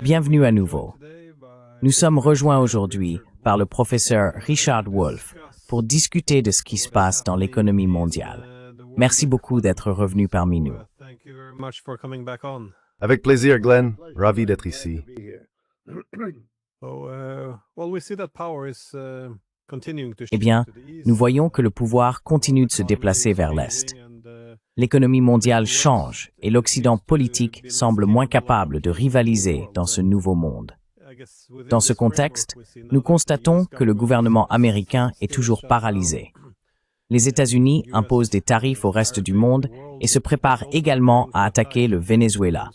Bienvenue à nouveau. Nous sommes rejoints aujourd'hui par le professeur Richard Wolff pour discuter de ce qui se passe dans l'économie mondiale. Merci beaucoup d'être revenu parmi nous. Avec plaisir, Glenn. Ravi d'être ici. Eh bien, nous voyons que le pouvoir continue de se déplacer vers l'Est. L'économie mondiale change et l'Occident politique semble moins capable de rivaliser dans ce nouveau monde. Dans ce contexte, nous constatons que le gouvernement américain est toujours paralysé. Les États-Unis imposent des tarifs au reste du monde et se préparent également à attaquer le Venezuela,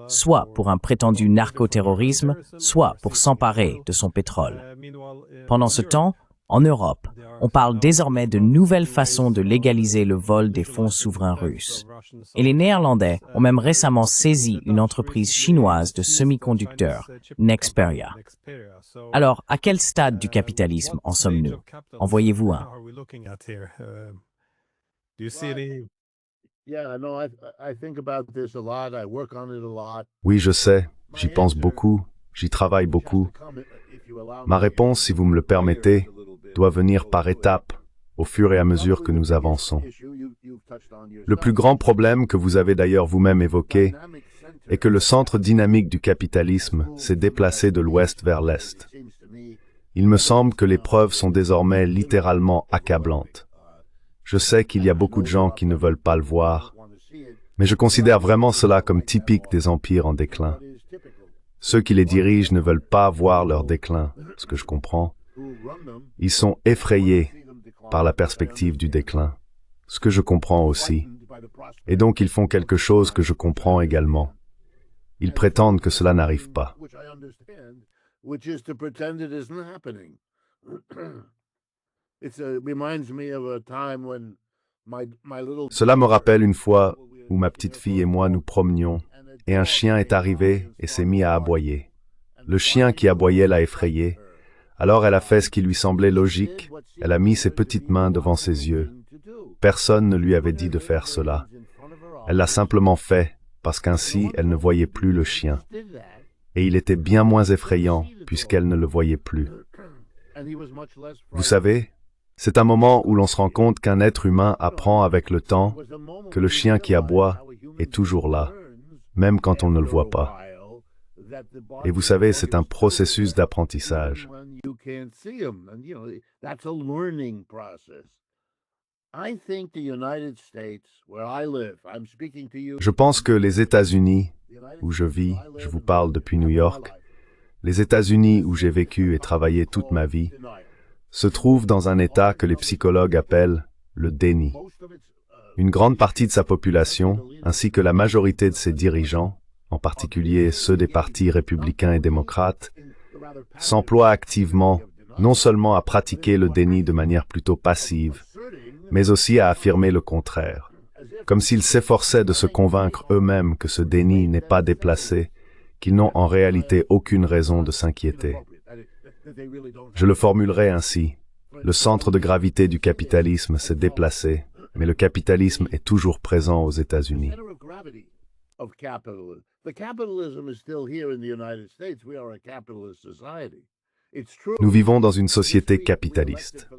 soit pour un prétendu narcoterrorisme, soit pour s'emparer de son pétrole. Pendant ce temps, en Europe, on parle désormais de nouvelles façons de légaliser le vol des fonds souverains russes. Et les Néerlandais ont même récemment saisi une entreprise chinoise de semi-conducteurs, Nexperia. Alors, à quel stade du capitalisme en sommes-nous? En voyez-vous un? Oui, je sais. J'y pense beaucoup. J'y travaille beaucoup. Ma réponse, si vous me le permettez, doit venir par étapes, au fur et à mesure que nous avançons. Le plus grand problème que vous avez d'ailleurs vous-même évoqué est que le centre dynamique du capitalisme s'est déplacé de l'ouest vers l'est. Il me semble que les preuves sont désormais littéralement accablantes. Je sais qu'il y a beaucoup de gens qui ne veulent pas le voir, mais je considère vraiment cela comme typique des empires en déclin. Ceux qui les dirigent ne veulent pas voir leur déclin, ce que je comprends. Ils sont effrayés par la perspective du déclin, ce que je comprends aussi. Et donc ils font quelque chose que je comprends également. Ils prétendent que cela n'arrive pas. Cela me rappelle une fois où ma petite fille et moi nous promenions, et un chien est arrivé et s'est mis à aboyer. Le chien qui aboyait l'a effrayée. Alors elle a fait ce qui lui semblait logique, elle a mis ses petites mains devant ses yeux. Personne ne lui avait dit de faire cela. Elle l'a simplement fait, parce qu'ainsi elle ne voyait plus le chien. Et il était bien moins effrayant, puisqu'elle ne le voyait plus. Vous savez, c'est un moment où l'on se rend compte qu'un être humain apprend avec le temps que le chien qui aboie est toujours là, même quand on ne le voit pas. Et vous savez, c'est un processus d'apprentissage. Je pense que les États-Unis, où je vis, je vous parle depuis New York, les États-Unis où j'ai vécu et travaillé toute ma vie, se trouvent dans un état que les psychologues appellent le déni. Une grande partie de sa population, ainsi que la majorité de ses dirigeants, en particulier ceux des partis républicains et démocrates, s'emploient activement non seulement à pratiquer le déni de manière plutôt passive, mais aussi à affirmer le contraire, comme s'ils s'efforçaient de se convaincre eux-mêmes que ce déni n'est pas déplacé, qu'ils n'ont en réalité aucune raison de s'inquiéter. Je le formulerai ainsi. Le centre de gravité du capitalisme s'est déplacé, mais le capitalisme est toujours présent aux États-Unis. Nous vivons dans une société capitaliste.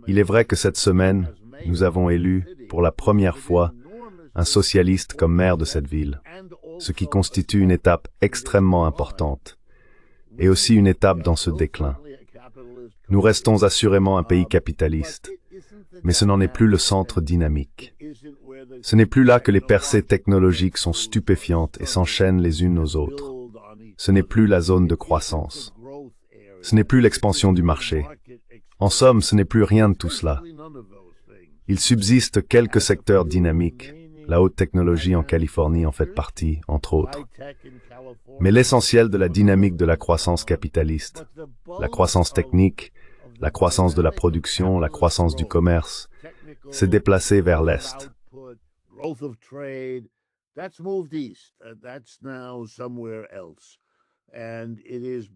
Il est vrai que cette semaine, nous avons élu, pour la première fois, un socialiste comme maire de cette ville, ce qui constitue une étape extrêmement importante, et aussi une étape dans ce déclin. Nous restons assurément un pays capitaliste, mais ce n'en est plus le centre dynamique. Ce n'est plus là que les percées technologiques sont stupéfiantes et s'enchaînent les unes aux autres. Ce n'est plus la zone de croissance. Ce n'est plus l'expansion du marché. En somme, ce n'est plus rien de tout cela. Il subsiste quelques secteurs dynamiques. La haute technologie en Californie en fait partie, entre autres. Mais l'essentiel de la dynamique de la croissance capitaliste, la croissance technique, la croissance de la production, la croissance du commerce, s'est déplacée vers l'Est.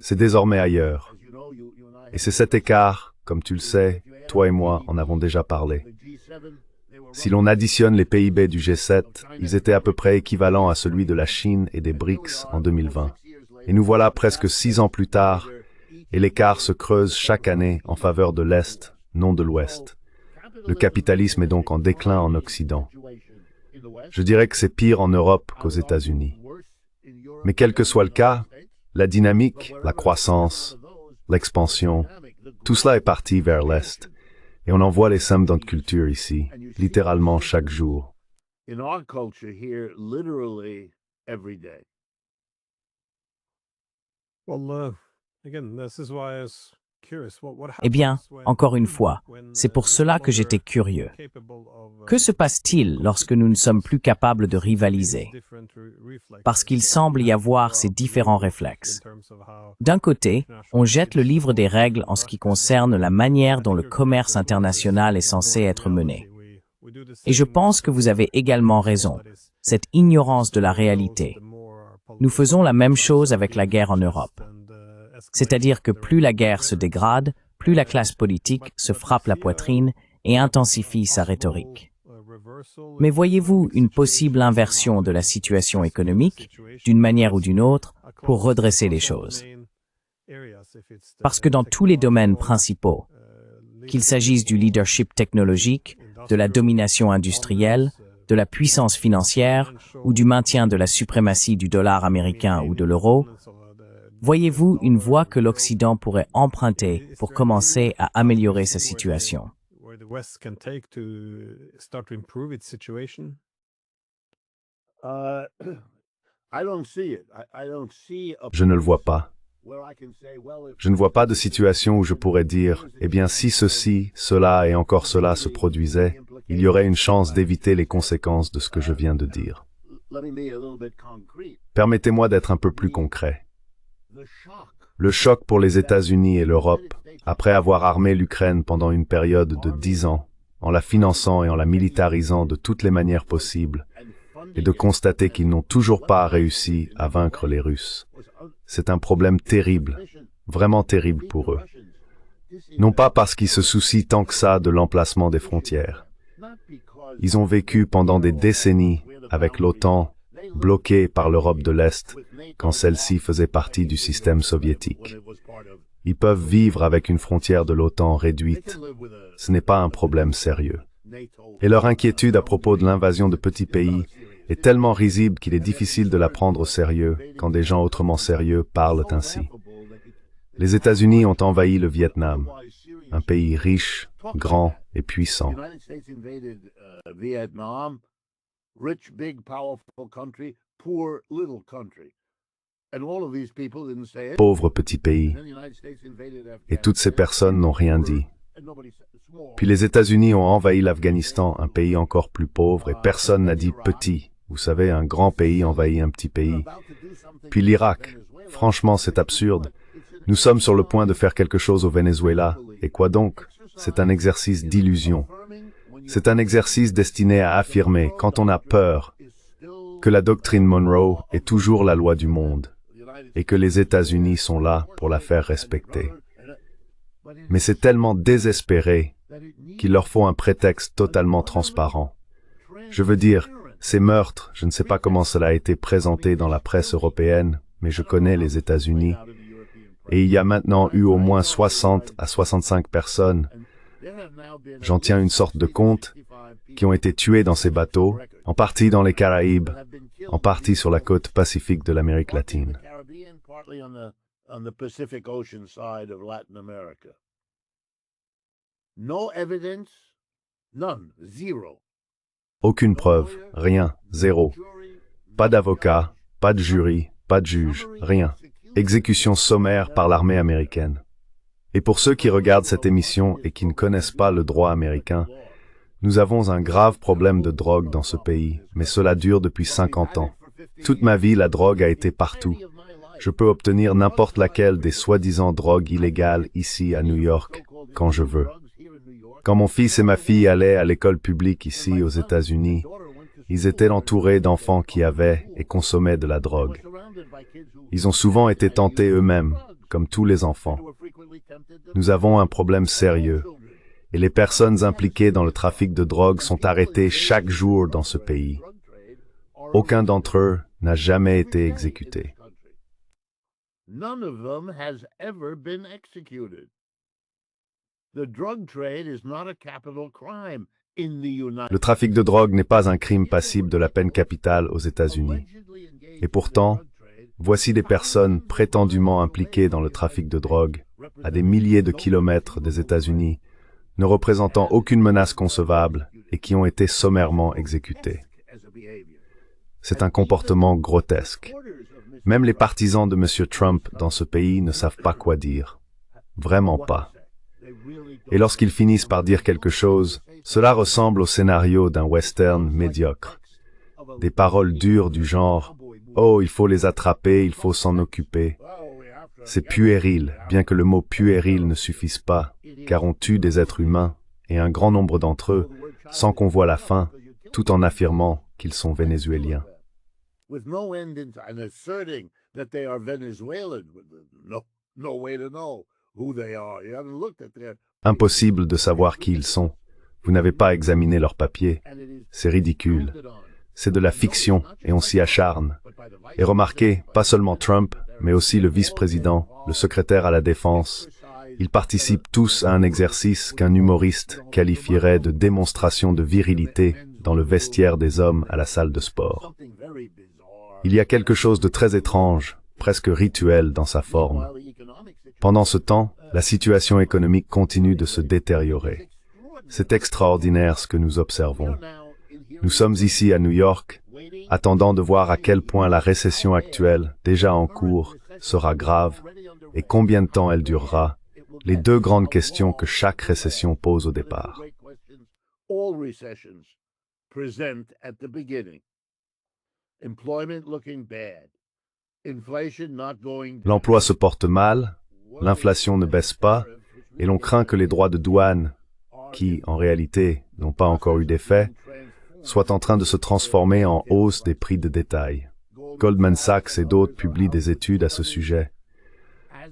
C'est désormais ailleurs. Et c'est cet écart, comme tu le sais, toi et moi en avons déjà parlé. Si l'on additionne les PIB du G7, ils étaient à peu près équivalents à celui de la Chine et des BRICS en 2020. Et nous voilà presque 6 ans plus tard, et l'écart se creuse chaque année en faveur de l'Est, non de l'Ouest. Le capitalisme est donc en déclin en Occident. Je dirais que c'est pire en Europe qu'aux États-Unis. Mais quel que soit le cas, la dynamique, la croissance, l'expansion, tout cela est parti vers l'Est. Et on en voit les symptômes dans notre culture ici, littéralement chaque jour. Eh bien, encore une fois, c'est pour cela que j'étais curieux. Que se passe-t-il lorsque nous ne sommes plus capables de rivaliser? Parce qu'il semble y avoir ces différents réflexes. D'un côté, on jette le livre des règles en ce qui concerne la manière dont le commerce international est censé être mené. Et je pense que vous avez également raison, cette ignorance de la réalité. Nous faisons la même chose avec la guerre en Europe. C'est-à-dire que plus la guerre se dégrade, plus la classe politique se frappe la poitrine et intensifie sa rhétorique. Mais voyez-vous une possible inversion de la situation économique, d'une manière ou d'une autre, pour redresser les choses? Parce que dans tous les domaines principaux, qu'il s'agisse du leadership technologique, de la domination industrielle, de la puissance financière ou du maintien de la suprématie du dollar américain ou de l'euro, voyez-vous une voie que l'Occident pourrait emprunter pour commencer à améliorer sa situation? Je ne le vois pas. Je ne vois pas de situation où je pourrais dire, eh bien si ceci, cela et encore cela se produisait, il y aurait une chance d'éviter les conséquences de ce que je viens de dire. Permettez-moi d'être un peu plus concret. Le choc pour les États-Unis et l'Europe, après avoir armé l'Ukraine pendant une période de 10 ans, en la finançant et en la militarisant de toutes les manières possibles, et de constater qu'ils n'ont toujours pas réussi à vaincre les Russes. C'est un problème terrible, vraiment terrible pour eux. Non pas parce qu'ils se soucient tant que ça de l'emplacement des frontières. Ils ont vécu pendant des décennies avec l'OTAN, bloquée par l'Europe de l'Est, quand celle-ci faisait partie du système soviétique. Ils peuvent vivre avec une frontière de l'OTAN réduite. Ce n'est pas un problème sérieux. Et leur inquiétude à propos de l'invasion de petits pays est tellement risible qu'il est difficile de la prendre au sérieux quand des gens autrement sérieux parlent ainsi. Les États-Unis ont envahi le Vietnam, un pays riche, grand et puissant. Pauvre petit pays. Et toutes ces personnes n'ont rien dit. Puis les États-Unis ont envahi l'Afghanistan, un pays encore plus pauvre, et personne n'a dit petit. Vous savez, un grand pays envahit un petit pays. Puis l'Irak. Franchement, c'est absurde. Nous sommes sur le point de faire quelque chose au Venezuela. Et quoi donc? C'est un exercice d'illusion. C'est un exercice destiné à affirmer, quand on a peur, que la doctrine Monroe est toujours la loi du monde, et que les États-Unis sont là pour la faire respecter. Mais c'est tellement désespéré qu'il leur faut un prétexte totalement transparent. Je veux dire, ces meurtres, je ne sais pas comment cela a été présenté dans la presse européenne, mais je connais les États-Unis, et il y a maintenant eu au moins 60 à 65 personnes, j'en tiens une sorte de compte, qui ont été tuées dans ces bateaux, en partie dans les Caraïbes, en partie sur la côte pacifique de l'Amérique latine. Aucune preuve, rien, zéro. Pas d'avocat, pas de jury, pas de juge, rien. Exécution sommaire par l'armée américaine. Et pour ceux qui regardent cette émission et qui ne connaissent pas le droit américain, nous avons un grave problème de drogue dans ce pays, mais cela dure depuis 50 ans. Toute ma vie, la drogue a été partout. Je peux obtenir n'importe laquelle des soi-disant drogues illégales ici à New York, quand je veux. Quand mon fils et ma fille allaient à l'école publique ici aux États-Unis, ils étaient entourés d'enfants qui avaient et consommaient de la drogue. Ils ont souvent été tentés eux-mêmes, comme tous les enfants. Nous avons un problème sérieux. et les personnes impliquées dans le trafic de drogue sont arrêtées chaque jour dans ce pays. Aucun d'entre eux n'a jamais été exécuté. None of them has ever been executed. The drug trade is not a capital crime in the United Le trafic de drogue n'est pas un crime passible de la peine capitale aux États-Unis. Et pourtant, voici des personnes prétendument impliquées dans le trafic de drogue, à des milliers de kilomètres des États-Unis, ne représentant aucune menace concevable et qui ont été sommairement exécutées. C'est un comportement grotesque. Même les partisans de M. Trump dans ce pays ne savent pas quoi dire. Vraiment pas. Et lorsqu'ils finissent par dire quelque chose, cela ressemble au scénario d'un western médiocre. Des paroles dures du genre « Oh, il faut les attraper, il faut s'en occuper ». C'est puéril, bien que le mot puéril ne suffise pas, car on tue des êtres humains, et un grand nombre d'entre eux, sans qu'on voie la fin, tout en affirmant qu'ils sont vénézuéliens. with no end in and asserting that they are Venezuelan. No way to know who they are. You haven't looked at their... Impossible de savoir qui ils sont. Vous n'avez pas examiné leurs papiers. C'est ridicule. C'est de la fiction et on s'y acharne. Et remarquez, pas seulement Trump, mais aussi le vice-président, le secrétaire à la défense. Ils participent tous à un exercice qu'un humoriste qualifierait de démonstration de virilité dans le vestiaire des hommes à la salle de sport. Il y a quelque chose de très étrange, presque rituel dans sa forme. Pendant ce temps, la situation économique continue de se détériorer. C'est extraordinaire ce que nous observons. Nous sommes ici à New York, attendant de voir à quel point la récession actuelle, déjà en cours, sera grave et combien de temps elle durera, les deux grandes questions que chaque récession pose au départ. L'emploi se porte mal, l'inflation ne baisse pas, et l'on craint que les droits de douane, qui, en réalité, n'ont pas encore eu d'effet, soient en train de se transformer en hausse des prix de détail. Goldman Sachs et d'autres publient des études à ce sujet.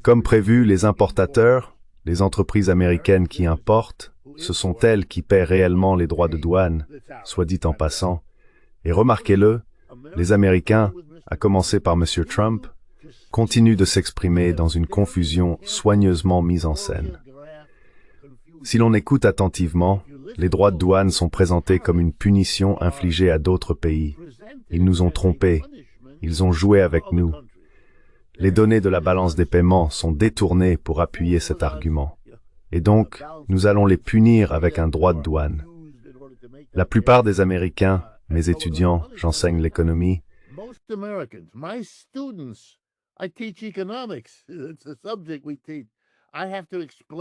Comme prévu, les importateurs, les entreprises américaines qui importent, ce sont elles qui paient réellement les droits de douane, soit dit en passant. Et remarquez-le, les Américains, à commencer par M. Trump, continuent de s'exprimer dans une confusion soigneusement mise en scène. Si l'on écoute attentivement, les droits de douane sont présentés comme une punition infligée à d'autres pays. Ils nous ont trompés. Ils ont joué avec nous. Les données de la balance des paiements sont détournées pour appuyer cet argument. Et donc, nous allons les punir avec un droit de douane. La plupart des Américains, mes étudiants, j'enseigne l'économie,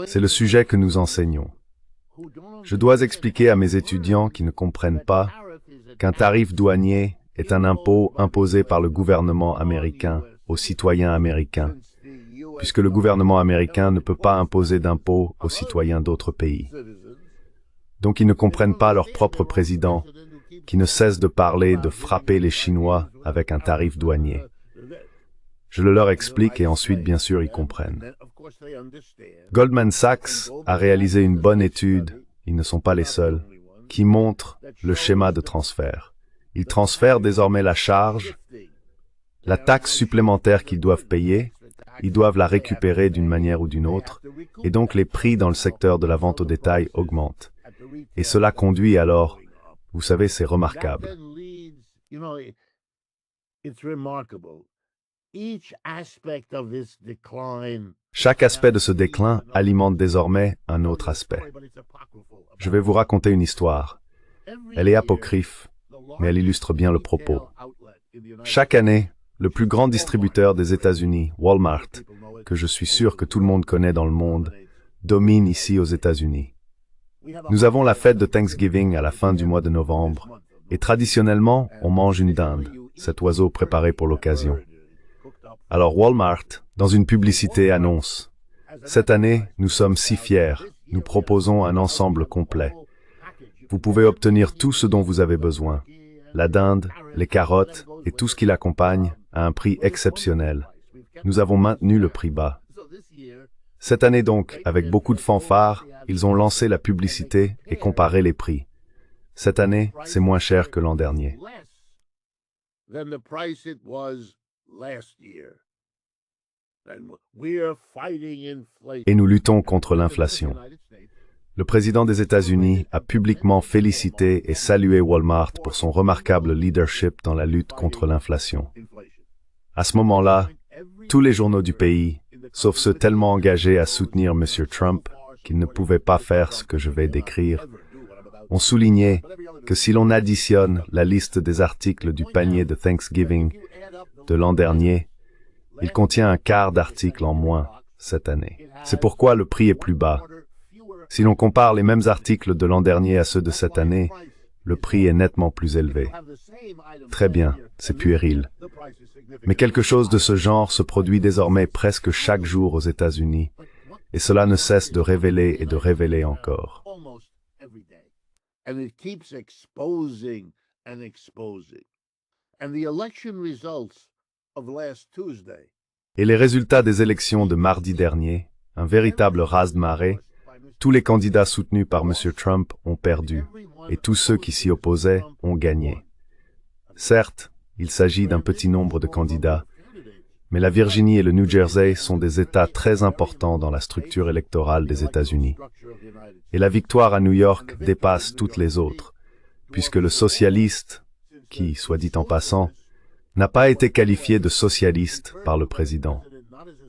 c'est le sujet que nous enseignons. Je dois expliquer à mes étudiants qui ne comprennent pas qu'un tarif douanier est un impôt imposé par le gouvernement américain aux citoyens américains, puisque le gouvernement américain ne peut pas imposer d'impôts aux citoyens d'autres pays. Donc ils ne comprennent pas leur propre président, qui ne cesse de parler de frapper les Chinois avec un tarif douanier. Je le leur explique et ensuite, bien sûr, ils comprennent. Goldman Sachs a réalisé une bonne étude, ils ne sont pas les seuls, qui montre le schéma de transfert. Ils transfèrent désormais la charge, la taxe supplémentaire qu'ils doivent payer, ils doivent la récupérer d'une manière ou d'une autre, et donc les prix dans le secteur de la vente au détail augmentent. Et cela conduit alors, vous savez, c'est remarquable. Chaque aspect de ce déclin alimente désormais un autre aspect. Je vais vous raconter une histoire. Elle est apocryphe, mais elle illustre bien le propos. Chaque année, le plus grand distributeur des États-Unis, Walmart, que je suis sûr que tout le monde connaît dans le monde, domine ici aux États-Unis. Nous avons la fête de Thanksgiving à la fin du mois de novembre, et traditionnellement, on mange une dinde, cet oiseau préparé pour l'occasion. Alors Walmart, dans une publicité, annonce « Cette année, nous sommes si fiers, nous proposons un ensemble complet. Vous pouvez obtenir tout ce dont vous avez besoin, la dinde, les carottes et tout ce qui l'accompagne à un prix exceptionnel. Nous avons maintenu le prix bas. » Cette année donc, avec beaucoup de fanfares, ils ont lancé la publicité et comparé les prix. Cette année, c'est moins cher que l'an dernier. Et nous luttons contre l'inflation. Le président des États-Unis a publiquement félicité et salué Walmart pour son remarquable leadership dans la lutte contre l'inflation. À ce moment-là, tous les journaux du pays, sauf ceux tellement engagés à soutenir M. Trump qu'ils ne pouvaient pas faire ce que je vais décrire, ont souligné que si l'on additionne la liste des articles du panier de Thanksgiving de l'an dernier, il contient un quart d'articles en moins cette année. C'est pourquoi le prix est plus bas. Si l'on compare les mêmes articles de l'an dernier à ceux de cette année, le prix est nettement plus élevé. Très bien, c'est puéril. Mais quelque chose de ce genre se produit désormais presque chaque jour aux États-Unis, et cela ne cesse de révéler et de révéler encore. Et les résultats des élections de mardi dernier, un véritable raz-de-marée, tous les candidats soutenus par M. Trump ont perdu, et tous ceux qui s'y opposaient ont gagné. Certes, il s'agit d'un petit nombre de candidats, mais la Virginie et le New Jersey sont des États très importants dans la structure électorale des États-Unis. Et la victoire à New York dépasse toutes les autres, puisque le socialiste, qui, soit dit en passant, n'a pas été qualifié de socialiste par le président.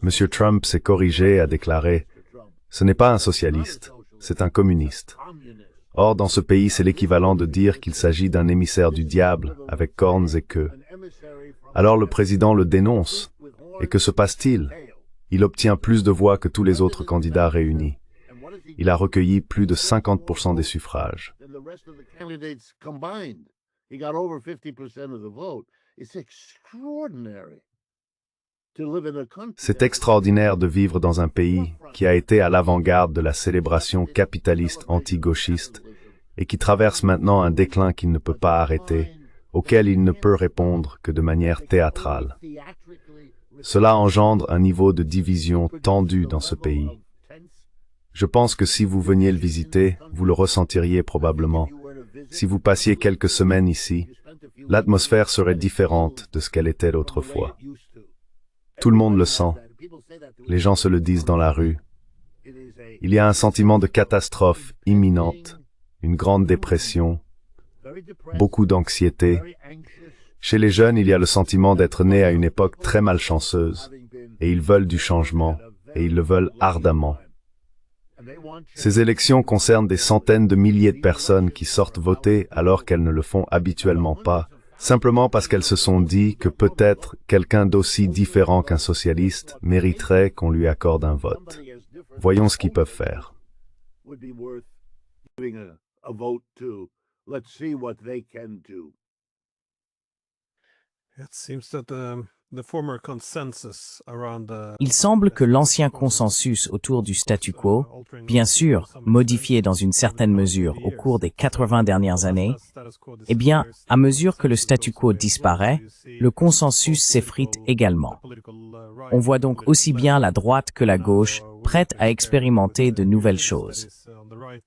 M. Trump s'est corrigé et a déclaré « Ce n'est pas un socialiste, c'est un communiste ». Or, dans ce pays, c'est l'équivalent de dire qu'il s'agit d'un émissaire du diable avec cornes et queues. Alors le président le dénonce. Et que se passe-t-il? Il obtient plus de voix que tous les autres candidats réunis. Il a recueilli plus de 50% des suffrages. C'est extraordinaire de vivre dans un pays qui a été à l'avant-garde de la célébration capitaliste anti-gauchiste et qui traverse maintenant un déclin qu'il ne peut pas arrêter, auquel il ne peut répondre que de manière théâtrale. Cela engendre un niveau de division tendu dans ce pays. Je pense que si vous veniez le visiter, vous le ressentiriez probablement. Si vous passiez quelques semaines ici, l'atmosphère serait différente de ce qu'elle était autrefois. Tout le monde le sent. Les gens se le disent dans la rue. Il y a un sentiment de catastrophe imminente, une grande dépression, beaucoup d'anxiété. Chez les jeunes, il y a le sentiment d'être né à une époque très malchanceuse, et ils veulent du changement, et ils le veulent ardemment. Ces élections concernent des centaines de milliers de personnes qui sortent voter alors qu'elles ne le font habituellement pas, simplement parce qu'elles se sont dit que peut-être quelqu'un d'aussi différent qu'un socialiste mériterait qu'on lui accorde un vote. Voyons ce qu'ils peuvent faire. Il semble que l'ancien consensus autour du statu quo, bien sûr modifié dans une certaine mesure au cours des 80 dernières années, eh bien, à mesure que le statu quo disparaît, le consensus s'effrite également. On voit donc aussi bien la droite que la gauche prêtes à expérimenter de nouvelles choses.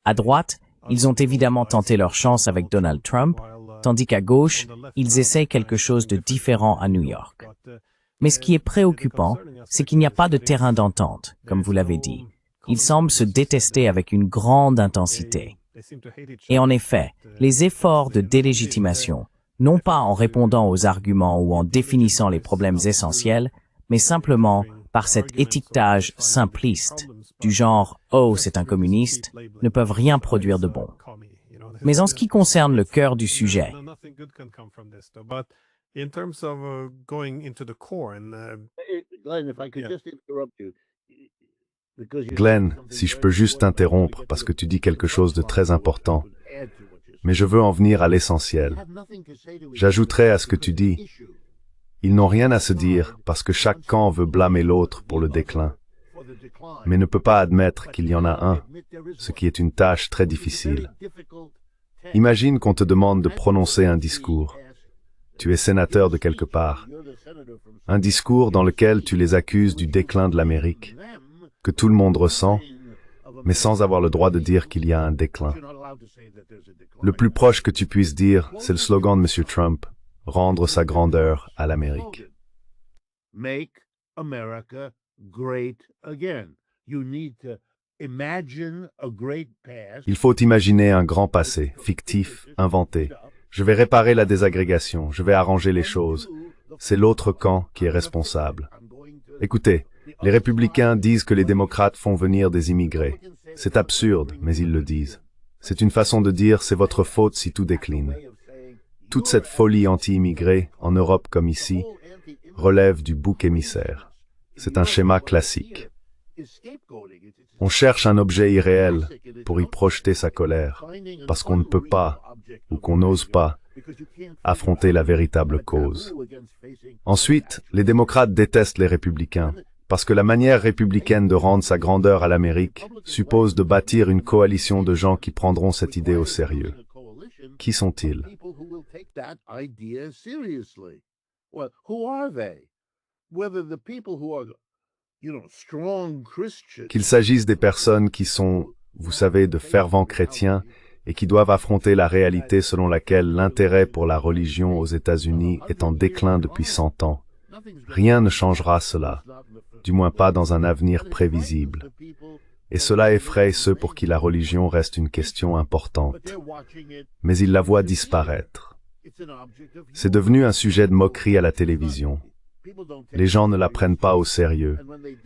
À droite, ils ont évidemment tenté leur chance avec Donald Trump, tandis qu'à gauche, ils essayent quelque chose de différent à New York. Mais ce qui est préoccupant, c'est qu'il n'y a pas de terrain d'entente, comme vous l'avez dit. Ils semblent se détester avec une grande intensité. Et en effet, les efforts de délégitimation, non pas en répondant aux arguments ou en définissant les problèmes essentiels, mais simplement par cet étiquetage simpliste, du genre « Oh, c'est un communiste », ne peuvent rien produire de bon. Mais en ce qui concerne le cœur du sujet, Glenn, si je peux juste t'interrompre parce que tu dis quelque chose de très important, mais je veux en venir à l'essentiel. J'ajouterai à ce que tu dis, ils n'ont rien à se dire parce que chaque camp veut blâmer l'autre pour le déclin, mais ne peut pas admettre qu'il y en a un, ce qui est une tâche très difficile. Imagine qu'on te demande de prononcer un discours. Tu es sénateur de quelque part. Un discours dans lequel tu les accuses du déclin de l'Amérique. que tout le monde ressent, mais sans avoir le droit de dire qu'il y a un déclin. Le plus proche que tu puisses dire, c'est le slogan de M. Trump, « Rendre sa grandeur à l'Amérique ». Make America great again. You need to imagine a great past. Il faut imaginer un grand passé, fictif, inventé. Je vais réparer la désagrégation, je vais arranger les choses. C'est l'autre camp qui est responsable. Écoutez, les républicains disent que les démocrates font venir des immigrés. C'est absurde, mais ils le disent. C'est une façon de dire « c'est votre faute si tout décline ». Toute cette folie anti-immigrée, en Europe comme ici, relève du bouc émissaire. C'est un schéma classique. On cherche un objet irréel pour y projeter sa colère, parce qu'on ne peut pas, ou qu'on n'ose pas, affronter la véritable cause. Ensuite, les démocrates détestent les républicains, parce que la manière républicaine de rendre sa grandeur à l'Amérique suppose de bâtir une coalition de gens qui prendront cette idée au sérieux. Qui sont-ils? Qu'il s'agisse des personnes qui sont, vous savez, de fervents chrétiens et qui doivent affronter la réalité selon laquelle l'intérêt pour la religion aux États-Unis est en déclin depuis 100 ans. Rien ne changera cela, du moins pas dans un avenir prévisible. Et cela effraie ceux pour qui la religion reste une question importante. Mais ils la voient disparaître. C'est devenu un sujet de moquerie à la télévision. Les gens ne la prennent pas au sérieux,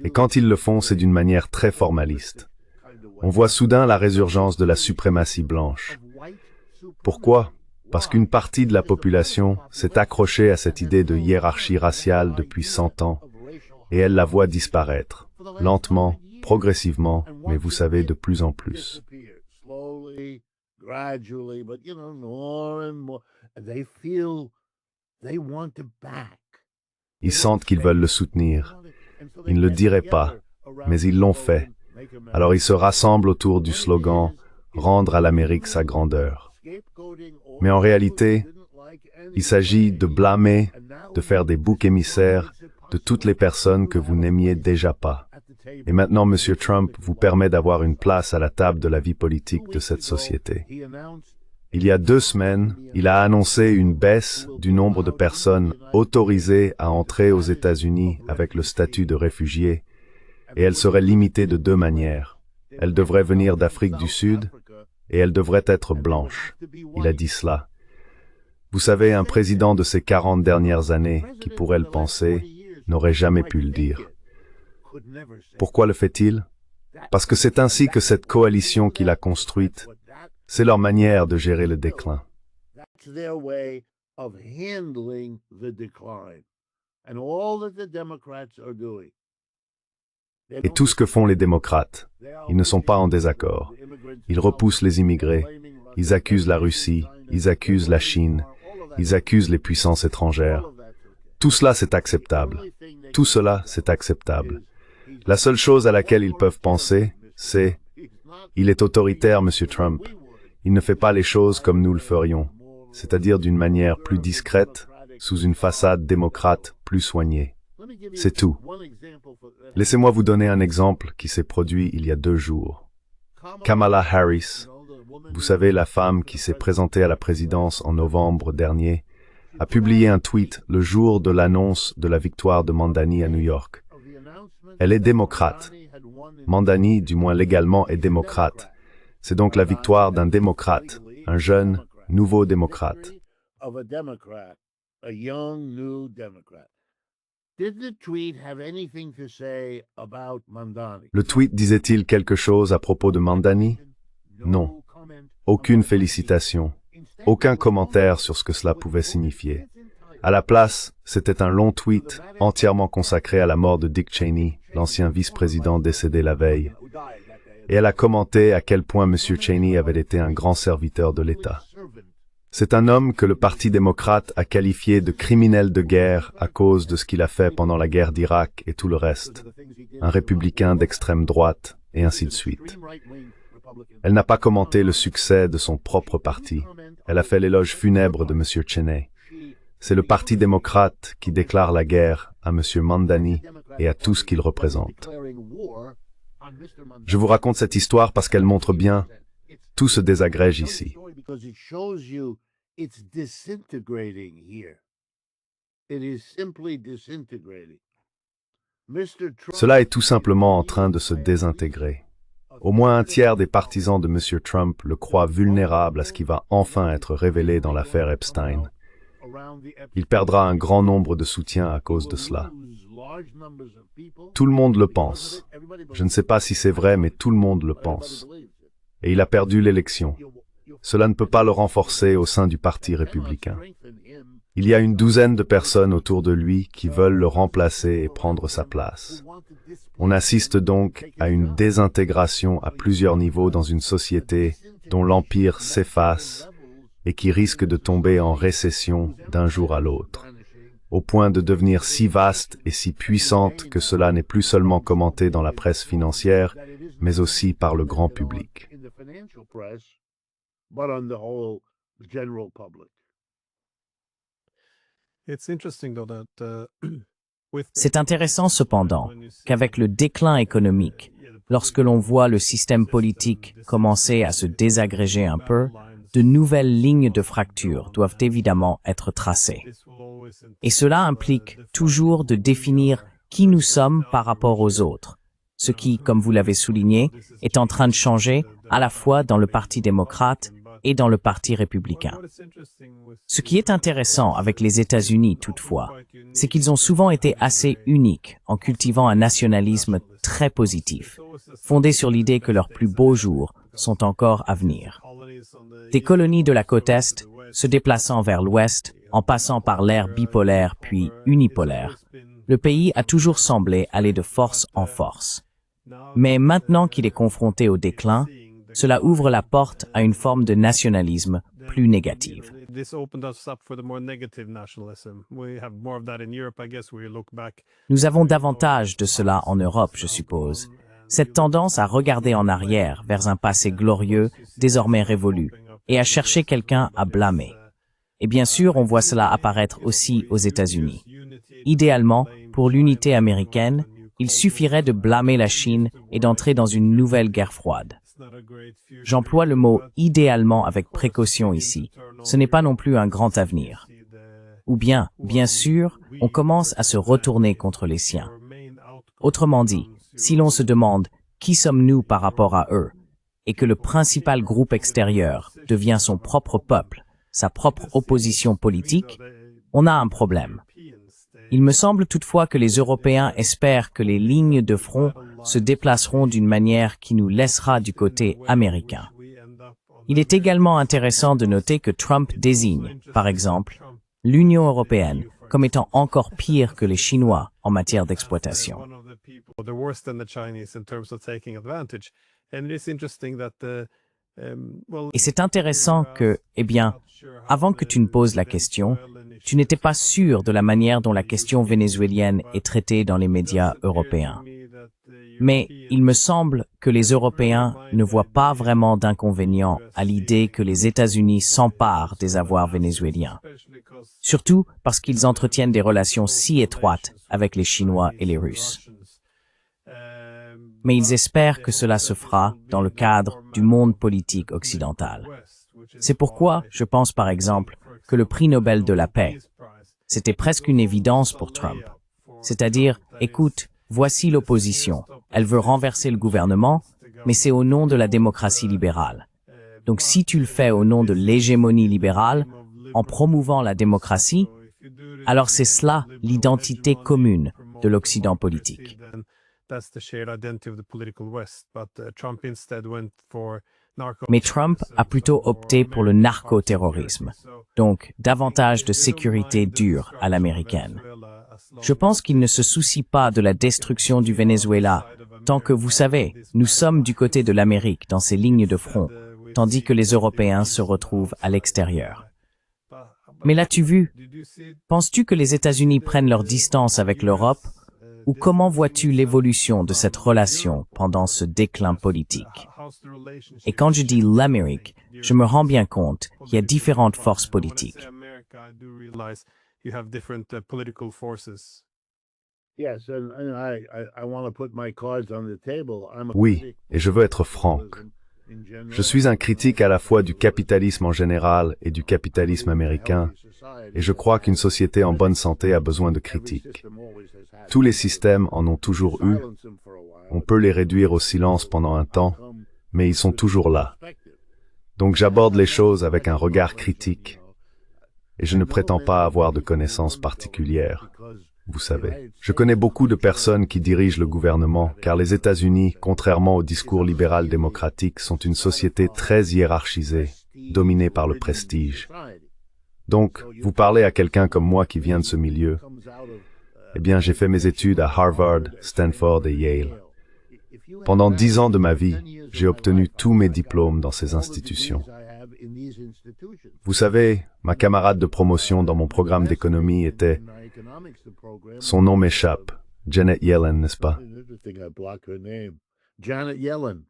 et quand ils le font, c'est d'une manière très formaliste. On voit soudain la résurgence de la suprématie blanche. Pourquoi? Parce qu'une partie de la population s'est accrochée à cette idée de hiérarchie raciale depuis 100 ans, et elle la voit disparaître, lentement, progressivement, mais vous savez, de plus en plus. Ils sentent qu'ils veulent le soutenir. Ils ne le diraient pas, mais ils l'ont fait. Alors ils se rassemblent autour du slogan « Rendre à l'Amérique sa grandeur ». Mais en réalité, il s'agit de blâmer, de faire des boucs émissaires de toutes les personnes que vous n'aimiez déjà pas. Et maintenant, M. Trump vous permet d'avoir une place à la table de la vie politique de cette société. Il y a 2 semaines, il a annoncé une baisse du nombre de personnes autorisées à entrer aux États-Unis avec le statut de réfugié, et elle serait limitée de 2 manières. Elle devrait venir d'Afrique du Sud, et elle devrait être blanche. Il a dit cela. Vous savez, un président de ces 40 dernières années, qui pourrait le penser, n'aurait jamais pu le dire. Pourquoi le fait-il? Parce que c'est ainsi que cette coalition qu'il a construite, c'est leur manière de gérer le déclin. Et tout ce que font les démocrates, ils ne sont pas en désaccord. Ils repoussent les immigrés, ils accusent la Russie, ils accusent la Chine, ils accusent les puissances étrangères. Tout cela, c'est acceptable. Tout cela, c'est acceptable. La seule chose à laquelle ils peuvent penser, c'est « Il est autoritaire, M. Trump. Il ne fait pas les choses comme nous le ferions, c'est-à-dire d'une manière plus discrète, sous une façade démocrate plus soignée. » C'est tout. Laissez-moi vous donner un exemple qui s'est produit il y a 2 jours. Kamala Harris, vous savez, la femme qui s'est présentée à la présidence en novembre dernier, a publié un tweet le jour de l'annonce de la victoire de Mamdani à New York. Elle est démocrate. Mamdani, du moins légalement, est démocrate. C'est donc la victoire d'un démocrate, un jeune, nouveau démocrate. Le tweet disait-il quelque chose à propos de Mamdani? Non. Aucune félicitation. Aucun commentaire sur ce que cela pouvait signifier. À la place, c'était un long tweet entièrement consacré à la mort de Dick Cheney, l'ancien vice-président décédé la veille. Et elle a commenté à quel point M. Cheney avait été un grand serviteur de l'État. C'est un homme que le Parti démocrate a qualifié de criminel de guerre à cause de ce qu'il a fait pendant la guerre d'Irak et tout le reste. Un républicain d'extrême droite, et ainsi de suite. Elle n'a pas commenté le succès de son propre parti. Elle a fait l'éloge funèbre de M. Cheney. C'est le Parti démocrate qui déclare la guerre à M. Mamdani et à tout ce qu'il représente. Je vous raconte cette histoire parce qu'elle montre bien tout se désagrège ici. Cela est tout simplement en train de se désintégrer. Au moins un tiers des partisans de M. Trump le croient vulnérable à ce qui va enfin être révélé dans l'affaire Epstein. Il perdra un grand nombre de soutiens à cause de cela. Tout le monde le pense. Je ne sais pas si c'est vrai, mais tout le monde le pense. Et il a perdu l'élection. Cela ne peut pas le renforcer au sein du Parti républicain. Il y a une douzaine de personnes autour de lui qui veulent le remplacer et prendre sa place. On assiste donc à une désintégration à plusieurs niveaux dans une société dont l'empire s'efface et qui risque de tomber en récession d'un jour à l'autre, au point de devenir si vaste et si puissante que cela n'est plus seulement commenté dans la presse financière, mais aussi par le grand public. C'est intéressant cependant qu'avec le déclin économique, lorsque l'on voit le système politique commencer à se désagréger un peu, de nouvelles lignes de fracture doivent évidemment être tracées. Et cela implique toujours de définir qui nous sommes par rapport aux autres, ce qui, comme vous l'avez souligné, est en train de changer à la fois dans le Parti démocrate et dans le Parti républicain. Ce qui est intéressant avec les États-Unis, toutefois, c'est qu'ils ont souvent été assez uniques en cultivant un nationalisme très positif, fondé sur l'idée que leurs plus beaux jours sont encore à venir. Des colonies de la côte Est se déplaçant vers l'Ouest, en passant par l'ère bipolaire puis unipolaire, le pays a toujours semblé aller de force en force. Mais maintenant qu'il est confronté au déclin, cela ouvre la porte à une forme de nationalisme plus négative. Nous avons davantage de cela en Europe, je suppose. Cette tendance à regarder en arrière vers un passé glorieux, désormais révolu, et à chercher quelqu'un à blâmer. Et bien sûr, on voit cela apparaître aussi aux États-Unis. Idéalement, pour l'unité américaine, il suffirait de blâmer la Chine et d'entrer dans une nouvelle guerre froide. J'emploie le mot « idéalement » avec précaution ici. Ce n'est pas non plus un grand avenir. Ou bien sûr, on commence à se retourner contre les siens. Autrement dit, si l'on se demande « qui sommes-nous par rapport à eux ?» et que le principal groupe extérieur devient son propre peuple, sa propre opposition politique, on a un problème. Il me semble toutefois que les Européens espèrent que les lignes de front se déplaceront d'une manière qui nous laissera du côté américain. Il est également intéressant de noter que Trump désigne, par exemple, l'Union européenne comme étant encore pire que les Chinois en matière d'exploitation. Et c'est intéressant que, avant que tu ne poses la question, tu n'étais pas sûr de la manière dont la question vénézuélienne est traitée dans les médias européens. Mais il me semble que les Européens ne voient pas vraiment d'inconvénient à l'idée que les États-Unis s'emparent des avoirs vénézuéliens. Surtout parce qu'ils entretiennent des relations si étroites avec les Chinois et les Russes. Mais ils espèrent que cela se fera dans le cadre du monde politique occidental. C'est pourquoi je pense par exemple que le prix Nobel de la paix, c'était presque une évidence pour Trump. C'est-à-dire, écoute, voici l'opposition. Elle veut renverser le gouvernement, mais c'est au nom de la démocratie libérale. Donc si tu le fais au nom de l'hégémonie libérale, en promouvant la démocratie, alors c'est cela l'identité commune de l'Occident politique. Mais Trump a plutôt opté pour le narcoterrorisme, donc davantage de sécurité dure à l'américaine. Je pense qu'il ne se soucie pas de la destruction du Venezuela, tant que, vous savez, nous sommes du côté de l'Amérique dans ces lignes de front, tandis que les Européens se retrouvent à l'extérieur. Mais l'as-tu vu? Penses-tu que les États-Unis prennent leur distance avec l'Europe? Ou comment vois-tu l'évolution de cette relation pendant ce déclin politique? Et quand je dis l'Amérique, je me rends bien compte qu'il y a différentes forces politiques. Oui, et je veux être franc. Je suis un critique à la fois du capitalisme en général et du capitalisme américain, et je crois qu'une société en bonne santé a besoin de critiques. Tous les systèmes en ont toujours eu. On peut les réduire au silence pendant un temps, mais ils sont toujours là. Donc j'aborde les choses avec un regard critique, et je ne prétends pas avoir de connaissances particulières. Vous savez, je connais beaucoup de personnes qui dirigent le gouvernement, car les États-Unis, contrairement au discours libéral-démocratique, sont une société très hiérarchisée, dominée par le prestige. Donc, vous parlez à quelqu'un comme moi qui vient de ce milieu. Eh bien, j'ai fait mes études à Harvard, Stanford et Yale. Pendant 10 ans de ma vie, j'ai obtenu tous mes diplômes dans ces institutions. Vous savez, ma camarade de promotion dans mon programme d'économie était... Son nom m'échappe. Janet Yellen, n'est-ce pas? Janet Yellen.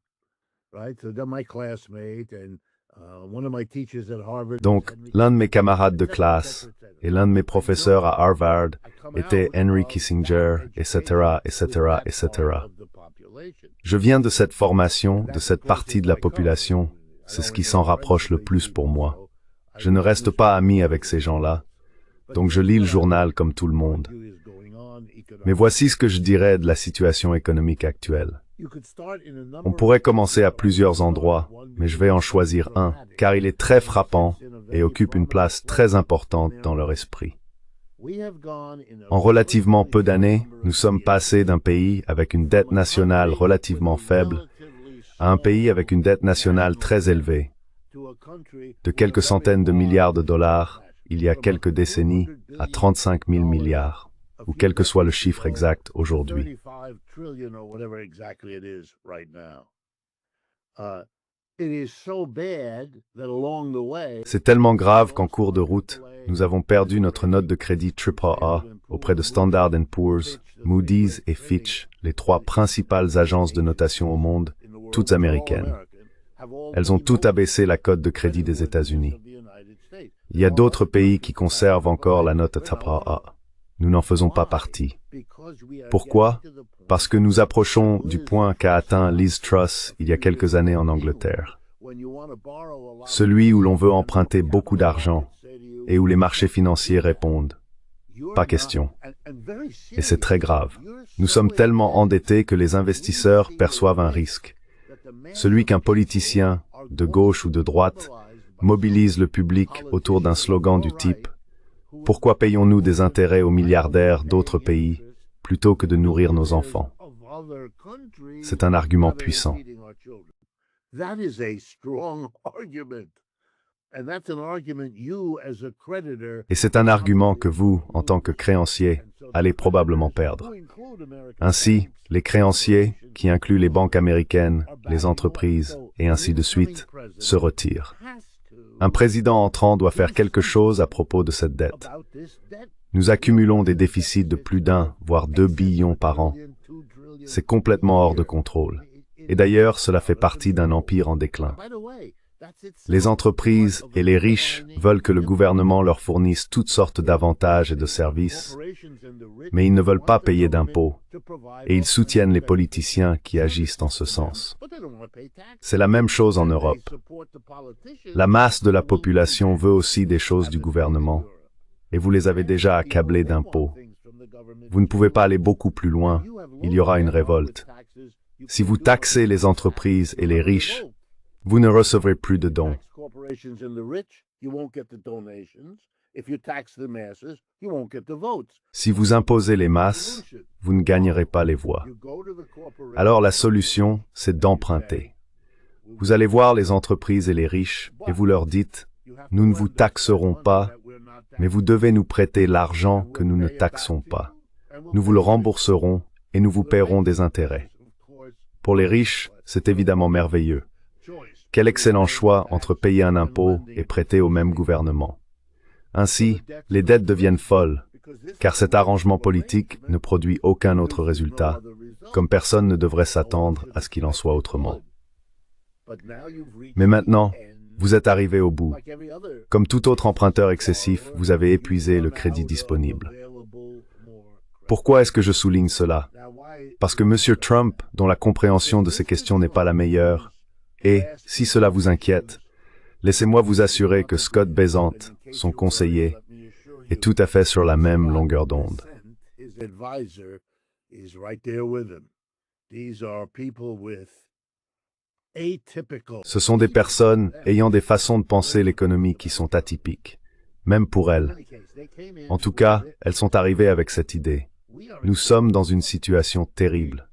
Donc, l'un de mes camarades de classe et l'un de mes professeurs à Harvard était Henry Kissinger, etc., etc., etc. Je viens de cette formation, de cette partie de la population. C'est ce qui s'en rapproche le plus pour moi. Je ne reste pas ami avec ces gens-là, donc je lis le journal comme tout le monde. Mais voici ce que je dirais de la situation économique actuelle. On pourrait commencer à plusieurs endroits, mais je vais en choisir un, car il est très frappant et occupe une place très importante dans leur esprit. En relativement peu d'années, nous sommes passés d'un pays avec une dette nationale relativement faible à un pays avec une dette nationale très élevée, de quelques centaines de milliards de dollars, il y a quelques décennies, à 35 000 milliards, ou quel que soit le chiffre exact aujourd'hui. C'est tellement grave qu'en cours de route, nous avons perdu notre note de crédit AAA auprès de Standard & Poor's, Moody's et Fitch, les 3 principales agences de notation au monde, toutes américaines. Elles ont toutes abaissé la cote de crédit des États-Unis. Il y a d'autres pays qui conservent encore la note AAA. Nous n'en faisons pas partie. Pourquoi? Parce que nous approchons du point qu'a atteint Liz Truss il y a quelques années en Angleterre. Celui où l'on veut emprunter beaucoup d'argent et où les marchés financiers répondent. Pas question. Et c'est très grave. Nous sommes tellement endettés que les investisseurs perçoivent un risque. Celui qu'un politicien, de gauche ou de droite, mobilise le public autour d'un slogan du type « Pourquoi payons-nous des intérêts aux milliardaires d'autres pays plutôt que de nourrir nos enfants ?» C'est un argument puissant. Et c'est un argument que vous, en tant que créancier, allez probablement perdre. Ainsi, les créanciers, qui incluent les banques américaines, les entreprises, et ainsi de suite, se retirent. Un président entrant doit faire quelque chose à propos de cette dette. Nous accumulons des déficits de plus d'1, voire 2 billions par an. C'est complètement hors de contrôle. Et d'ailleurs, cela fait partie d'un empire en déclin. Les entreprises et les riches veulent que le gouvernement leur fournisse toutes sortes d'avantages et de services, mais ils ne veulent pas payer d'impôts, et ils soutiennent les politiciens qui agissent en ce sens. C'est la même chose en Europe. La masse de la population veut aussi des choses du gouvernement, et vous les avez déjà accablés d'impôts. Vous ne pouvez pas aller beaucoup plus loin, il y aura une révolte. Si vous taxez les entreprises et les riches, vous ne recevrez plus de dons. Si vous imposez les masses, vous ne gagnerez pas les voix. Alors la solution, c'est d'emprunter. Vous allez voir les entreprises et les riches et vous leur dites « Nous ne vous taxerons pas, mais vous devez nous prêter l'argent que nous ne taxons pas. Nous vous le rembourserons et nous vous paierons des intérêts. » Pour les riches, c'est évidemment merveilleux. Quel excellent choix entre payer un impôt et prêter au même gouvernement. Ainsi, les dettes deviennent folles, car cet arrangement politique ne produit aucun autre résultat, comme personne ne devrait s'attendre à ce qu'il en soit autrement. Mais maintenant, vous êtes arrivé au bout. Comme tout autre emprunteur excessif, vous avez épuisé le crédit disponible. Pourquoi est-ce que je souligne cela? Parce que M. Trump, dont la compréhension de ces questions n'est pas la meilleure, et, si cela vous inquiète, laissez-moi vous assurer que Scott Bessent, son conseiller, est tout à fait sur la même longueur d'onde. Ce sont des personnes ayant des façons de penser l'économie qui sont atypiques, même pour elles. En tout cas, elles sont arrivées avec cette idée. Nous sommes dans une situation terrible.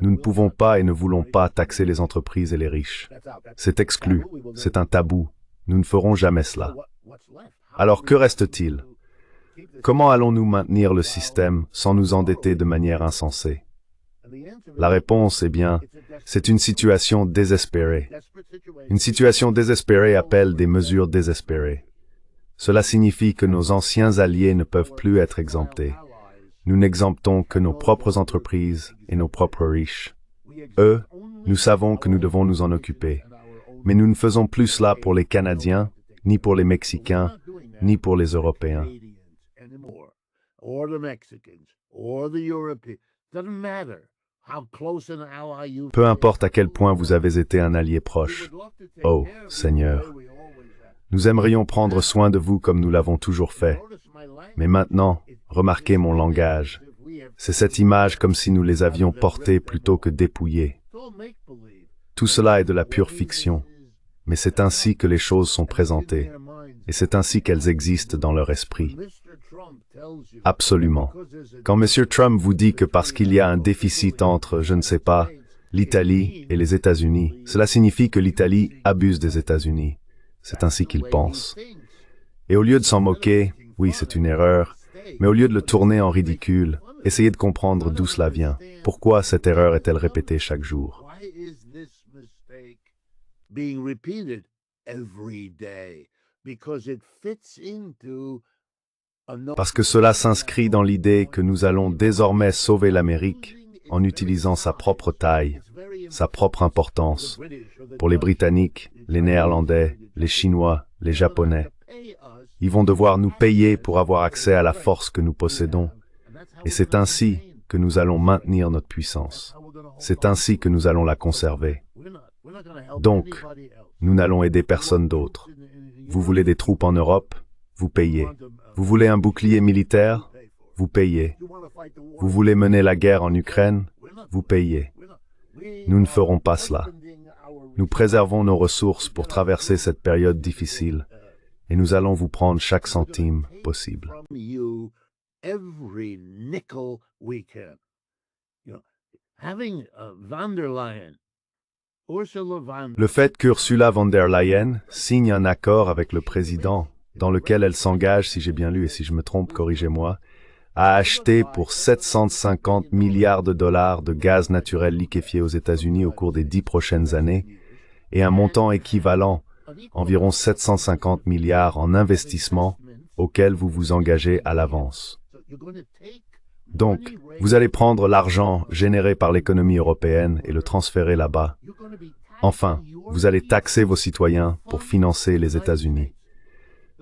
Nous ne pouvons pas et ne voulons pas taxer les entreprises et les riches. C'est exclu, c'est un tabou. Nous ne ferons jamais cela. Alors que reste-t-il? Comment allons-nous maintenir le système sans nous endetter de manière insensée? La réponse est bien, c'est une situation désespérée. Une situation désespérée appelle des mesures désespérées. Cela signifie que nos anciens alliés ne peuvent plus être exemptés. Nous n'exemptons que nos propres entreprises et nos propres riches. Eux, nous savons que nous devons nous en occuper. Mais nous ne faisons plus cela pour les Canadiens, ni pour les Mexicains, ni pour les Européens. Peu importe à quel point vous avez été un allié proche. Oh, Seigneur, nous aimerions prendre soin de vous comme nous l'avons toujours fait. Mais maintenant, remarquez mon langage. C'est cette image comme si nous les avions portés plutôt que dépouillés. Tout cela est de la pure fiction, mais c'est ainsi que les choses sont présentées, et c'est ainsi qu'elles existent dans leur esprit. Absolument. Quand M. Trump vous dit que parce qu'il y a un déficit entre, je ne sais pas, l'Italie et les États-Unis, cela signifie que l'Italie abuse des États-Unis. C'est ainsi qu'il pense. Et au lieu de s'en moquer, oui, c'est une erreur, mais au lieu de le tourner en ridicule, essayez de comprendre d'où cela vient. Pourquoi cette erreur est-elle répétée chaque jour? Parce que cela s'inscrit dans l'idée que nous allons désormais sauver l'Amérique en utilisant sa propre taille, sa propre importance. Pour les Britanniques, les Néerlandais, les Chinois, les Japonais, ils vont devoir nous payer pour avoir accès à la force que nous possédons. Et c'est ainsi que nous allons maintenir notre puissance. C'est ainsi que nous allons la conserver. Donc, nous n'allons aider personne d'autre. Vous voulez des troupes en Europe? Vous payez. Vous voulez un bouclier militaire? Vous payez. Vous voulez mener la guerre en Ukraine? Vous payez. Nous ne ferons pas cela. Nous préservons nos ressources pour traverser cette période difficile, et nous allons vous prendre chaque centime possible. Le fait qu'Ursula von der Leyen signe un accord avec le président, dans lequel elle s'engage, si j'ai bien lu et si je me trompe, corrigez-moi, à acheter pour 750 milliards de dollars de gaz naturel liquéfié aux États-Unis au cours des 10 prochaines années, et un montant équivalent, environ 750 milliards en investissement, auquel vous vous engagez à l'avance. Donc, vous allez prendre l'argent généré par l'économie européenne et le transférer là-bas. Enfin, vous allez taxer vos citoyens pour financer les États-Unis.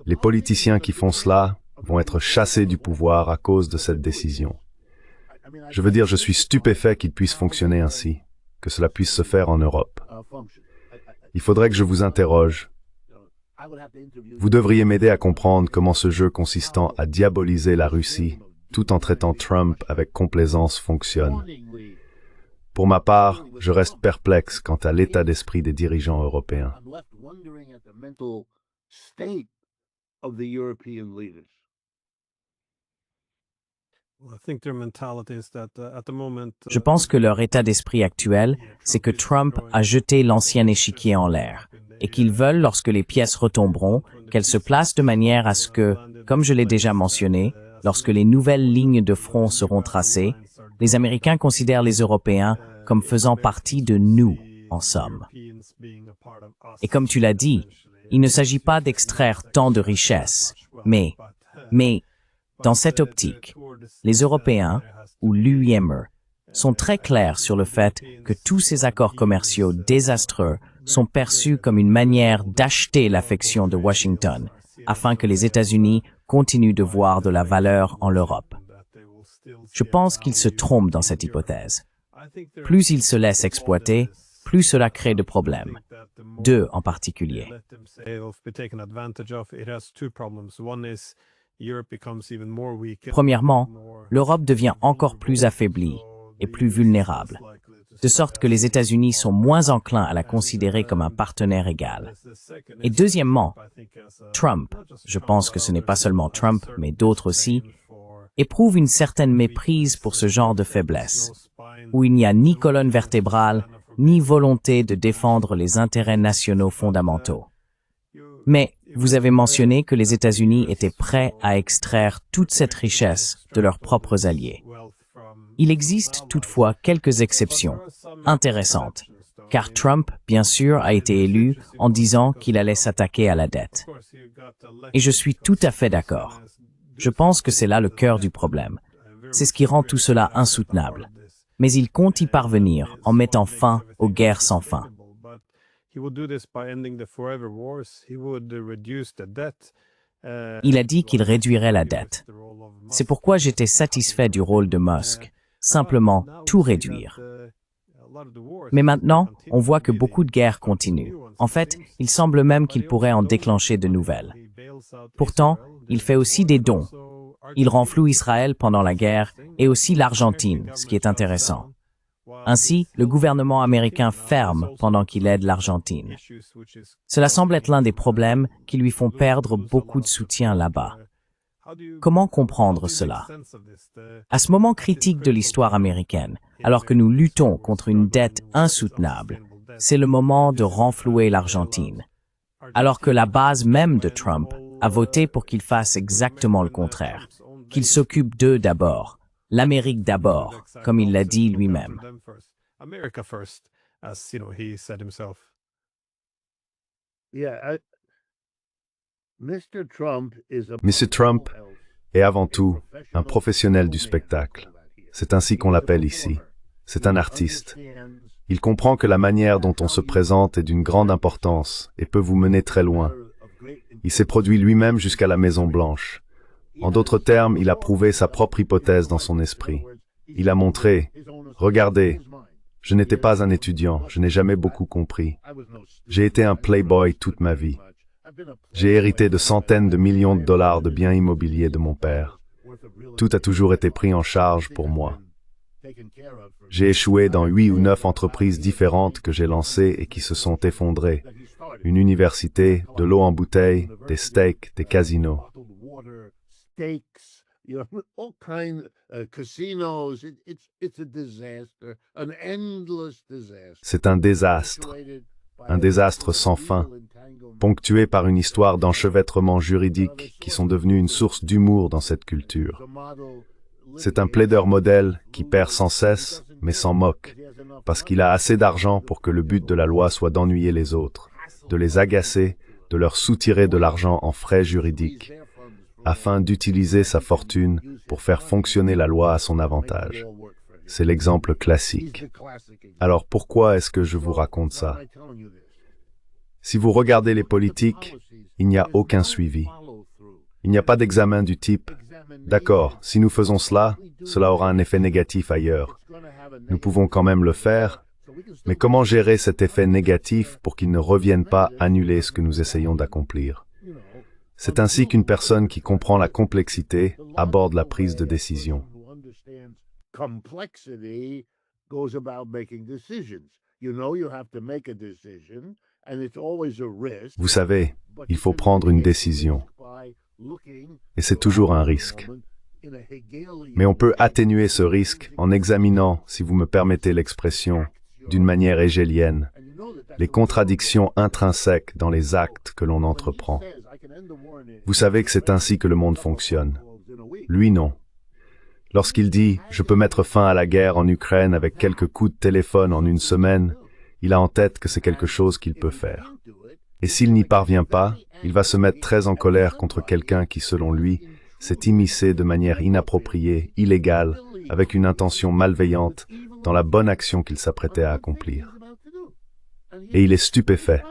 Les politiciens qui font cela vont être chassés du pouvoir à cause de cette décision. Je veux dire, je suis stupéfait qu'il puisse fonctionner ainsi, que cela puisse se faire en Europe. Il faudrait que je vous interroge. Vous devriez m'aider à comprendre comment ce jeu consistant à diaboliser la Russie, tout en traitant Trump avec complaisance, fonctionne. Pour ma part, je reste perplexe quant à l'état d'esprit des dirigeants européens. Je pense que leur état d'esprit actuel, c'est que Trump a jeté l'ancien échiquier en l'air et qu'ils veulent, lorsque les pièces retomberont, qu'elles se placent de manière à ce que, comme je l'ai déjà mentionné, lorsque les nouvelles lignes de front seront tracées, les Américains considèrent les Européens comme faisant partie de nous, en somme. Et comme tu l'as dit, il ne s'agit pas d'extraire tant de richesses, mais dans cette optique, les Européens, ou l'UIME, sont très clairs sur le fait que tous ces accords commerciaux désastreux sont perçus comme une manière d'acheter l'affection de Washington, afin que les États-Unis continuent de voir de la valeur en l'Europe. Je pense qu'il se trompe dans cette hypothèse. Plus il se laisse exploiter, plus cela crée de problèmes. Deux en particulier. Premièrement, l'Europe devient encore plus affaiblie et plus vulnérable, de sorte que les États-Unis sont moins enclins à la considérer comme un partenaire égal. Et deuxièmement, Trump, je pense que ce n'est pas seulement Trump, mais d'autres aussi, éprouve une certaine méprise pour ce genre de faiblesse, où il n'y a ni colonne vertébrale, ni volonté de défendre les intérêts nationaux fondamentaux. Mais vous avez mentionné que les États-Unis étaient prêts à extraire toute cette richesse de leurs propres alliés. Il existe toutefois quelques exceptions intéressantes, car Trump, bien sûr, a été élu en disant qu'il allait s'attaquer à la dette. Et je suis tout à fait d'accord. Je pense que c'est là le cœur du problème. C'est ce qui rend tout cela insoutenable. Mais il compte y parvenir en mettant fin aux guerres sans fin. Il a dit qu'il réduirait la dette. C'est pourquoi j'étais satisfait du rôle de Musk. Simplement tout réduire. Mais maintenant, on voit que beaucoup de guerres continuent. En fait, il semble même qu'il pourrait en déclencher de nouvelles. Pourtant, il fait aussi des dons. Il renfloue Israël pendant la guerre et aussi l'Argentine, ce qui est intéressant. Ainsi, le gouvernement américain ferme pendant qu'il aide l'Argentine. Cela semble être l'un des problèmes qui lui font perdre beaucoup de soutien là-bas. Comment comprendre cela? À ce moment critique de l'histoire américaine, alors que nous luttons contre une dette insoutenable, c'est le moment de renflouer l'Argentine. Alors que la base même de Trump a voté pour qu'il fasse exactement le contraire, qu'il s'occupe d'eux d'abord, l'Amérique d'abord, comme il l'a dit lui-même. M. Trump est avant tout un professionnel du spectacle. C'est ainsi qu'on l'appelle ici. C'est un artiste. Il comprend que la manière dont on se présente est d'une grande importance et peut vous mener très loin. Il s'est produit lui-même jusqu'à la Maison-Blanche. En d'autres termes, il a prouvé sa propre hypothèse dans son esprit. Il a montré, regardez, je n'étais pas un étudiant, je n'ai jamais beaucoup compris. J'ai été un playboy toute ma vie. J'ai hérité de centaines de millions de dollars de biens immobiliers de mon père. Tout a toujours été pris en charge pour moi. J'ai échoué dans 8 ou 9 entreprises différentes que j'ai lancées et qui se sont effondrées. Une université, de l'eau en bouteille, des steaks, des casinos. C'est un désastre sans fin, ponctué par une histoire d'enchevêtrements juridiques qui sont devenus une source d'humour dans cette culture. C'est un plaideur modèle qui perd sans cesse, mais s'en moque, parce qu'il a assez d'argent pour que le but de la loi soit d'ennuyer les autres, de les agacer, de leur soutirer de l'argent en frais juridiques, afin d'utiliser sa fortune pour faire fonctionner la loi à son avantage. C'est l'exemple classique. Alors pourquoi est-ce que je vous raconte ça? Si vous regardez les politiques, il n'y a aucun suivi. Il n'y a pas d'examen du type « D'accord, si nous faisons cela, cela aura un effet négatif ailleurs. Nous pouvons quand même le faire, mais comment gérer cet effet négatif pour qu'il ne revienne pas annuler ce que nous essayons d'accomplir ?» C'est ainsi qu'une personne qui comprend la complexité aborde la prise de décision. Vous savez, il faut prendre une décision. Et c'est toujours un risque. Mais on peut atténuer ce risque en examinant, si vous me permettez l'expression, d'une manière hégélienne, les contradictions intrinsèques dans les actes que l'on entreprend. Vous savez que c'est ainsi que le monde fonctionne. Lui, non. Lorsqu'il dit « Je peux mettre fin à la guerre en Ukraine avec quelques coups de téléphone en une semaine », il a en tête que c'est quelque chose qu'il peut faire. Et s'il n'y parvient pas, il va se mettre très en colère contre quelqu'un qui, selon lui, s'est immiscé de manière inappropriée, illégale, avec une intention malveillante, dans la bonne action qu'il s'apprêtait à accomplir. Et il est stupéfait.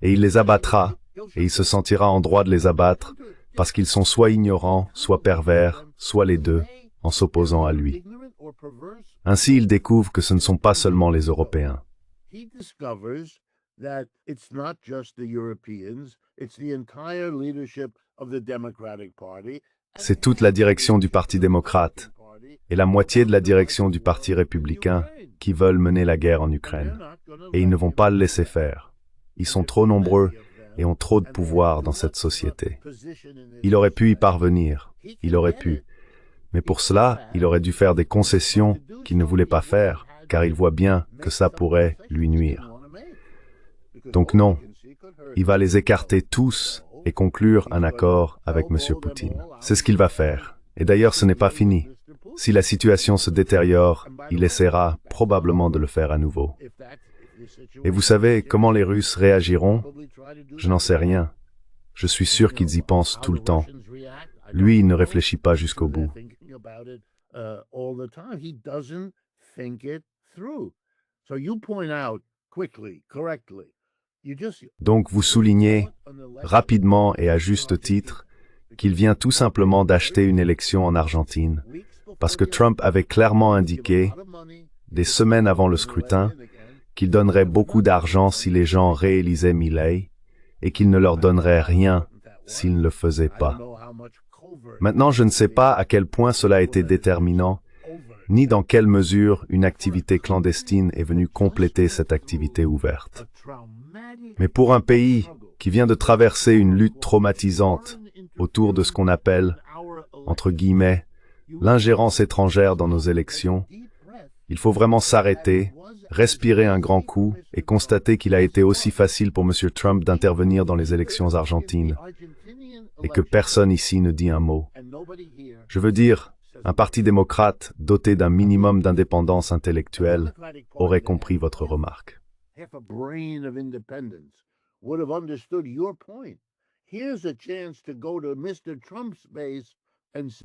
Et il les abattra, et il se sentira en droit de les abattre, parce qu'ils sont soit ignorants, soit pervers, soit les deux, en s'opposant à lui. Ainsi, il découvre que ce ne sont pas seulement les Européens. C'est toute la direction du Parti démocrate et la moitié de la direction du Parti républicain qui veulent mener la guerre en Ukraine. Et ils ne vont pas le laisser faire. Ils sont trop nombreux et ont trop de pouvoir dans cette société. Il aurait pu y parvenir, il aurait pu. Mais pour cela, il aurait dû faire des concessions qu'il ne voulait pas faire, car il voit bien que ça pourrait lui nuire. Donc non, il va les écarter tous et conclure un accord avec M. Poutine. C'est ce qu'il va faire. Et d'ailleurs, ce n'est pas fini. Si la situation se détériore, il essaiera probablement de le faire à nouveau. Et vous savez comment les Russes réagiront? Je n'en sais rien. Je suis sûr qu'ils y pensent tout le temps. Lui, il ne réfléchit pas jusqu'au bout. Donc vous soulignez, rapidement et à juste titre, qu'il vient tout simplement d'acheter une élection en Argentine, parce que Trump avait clairement indiqué, des semaines avant le scrutin, qu'il donnerait beaucoup d'argent si les gens réélisaient Milei, et qu'il ne leur donnerait rien s'ils ne le faisaient pas. Maintenant, je ne sais pas à quel point cela a été déterminant, ni dans quelle mesure une activité clandestine est venue compléter cette activité ouverte. Mais pour un pays qui vient de traverser une lutte traumatisante autour de ce qu'on appelle, entre guillemets, l'ingérence étrangère dans nos élections, il faut vraiment s'arrêter, respirer un grand coup et constater qu'il a été aussi facile pour M. Trump d'intervenir dans les élections argentines et que personne ici ne dit un mot. Je veux dire, un parti démocrate doté d'un minimum d'indépendance intellectuelle aurait compris votre remarque.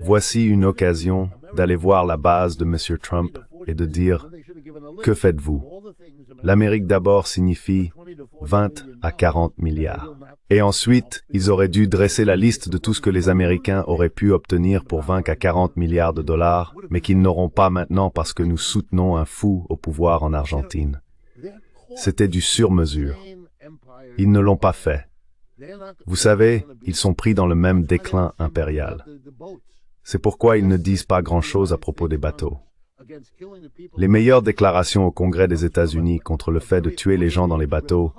Voici une occasion d'aller voir la base de M. Trump et de dire « Que faites-vous » L'Amérique d'abord signifie 20 à 40 milliards. Et ensuite, ils auraient dû dresser la liste de tout ce que les Américains auraient pu obtenir pour 20 à 40 milliards de dollars, mais qu'ils n'auront pas maintenant parce que nous soutenons un fou au pouvoir en Argentine. C'était du sur-mesure. Ils ne l'ont pas fait. Vous savez, ils sont pris dans le même déclin impérial. C'est pourquoi ils ne disent pas grand-chose à propos des bateaux. Les meilleures déclarations au Congrès des États-Unis contre le fait de tuer les gens dans les bateaux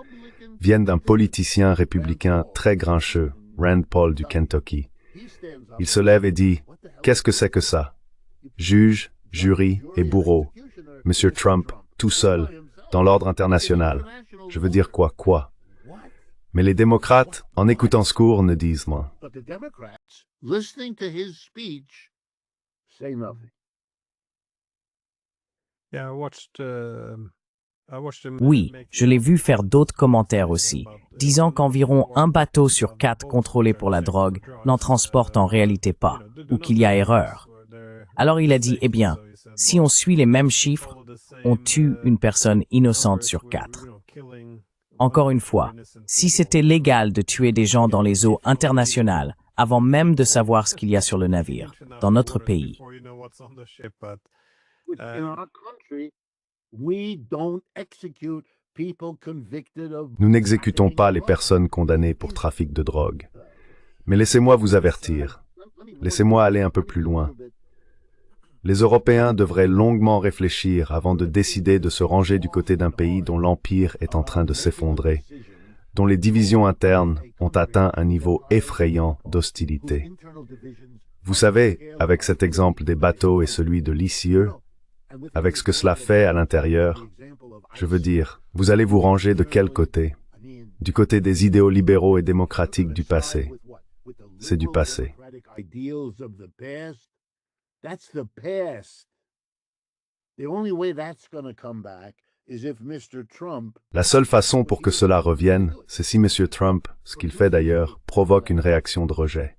viennent d'un politicien républicain très grincheux, Rand Paul du Kentucky. Il se lève et dit « Qu'est-ce que c'est que ça ?» Juge, jury et bourreau. Monsieur Trump, tout seul, dans l'ordre international. Je veux dire quoi? Mais les démocrates, en écoutant ce cours, ne disent rien. Oui, je l'ai vu faire d'autres commentaires aussi, disant qu'environ 1 bateau sur 4 contrôlé pour la drogue n'en transporte en réalité pas, ou qu'il y a erreur. Alors il a dit, eh bien, si on suit les mêmes chiffres, on tue une personne innocente sur 4. Encore une fois, si c'était légal de tuer des gens dans les eaux internationales, avant même de savoir ce qu'il y a sur le navire, dans notre pays. Nous n'exécutons pas les personnes condamnées pour trafic de drogue. Mais laissez-moi vous avertir. Laissez-moi aller un peu plus loin. Les Européens devraient longuement réfléchir avant de décider de se ranger du côté d'un pays dont l'empire est en train de s'effondrer, dont les divisions internes ont atteint un niveau effrayant d'hostilité. Vous savez, avec cet exemple des bateaux et celui de l'ICE, avec ce que cela fait à l'intérieur, je veux dire, vous allez vous ranger de quel côté? Du côté des idéaux libéraux et démocratiques du passé. C'est du passé. La seule façon pour que cela revienne, c'est si M. Trump, ce qu'il fait d'ailleurs, provoque une réaction de rejet.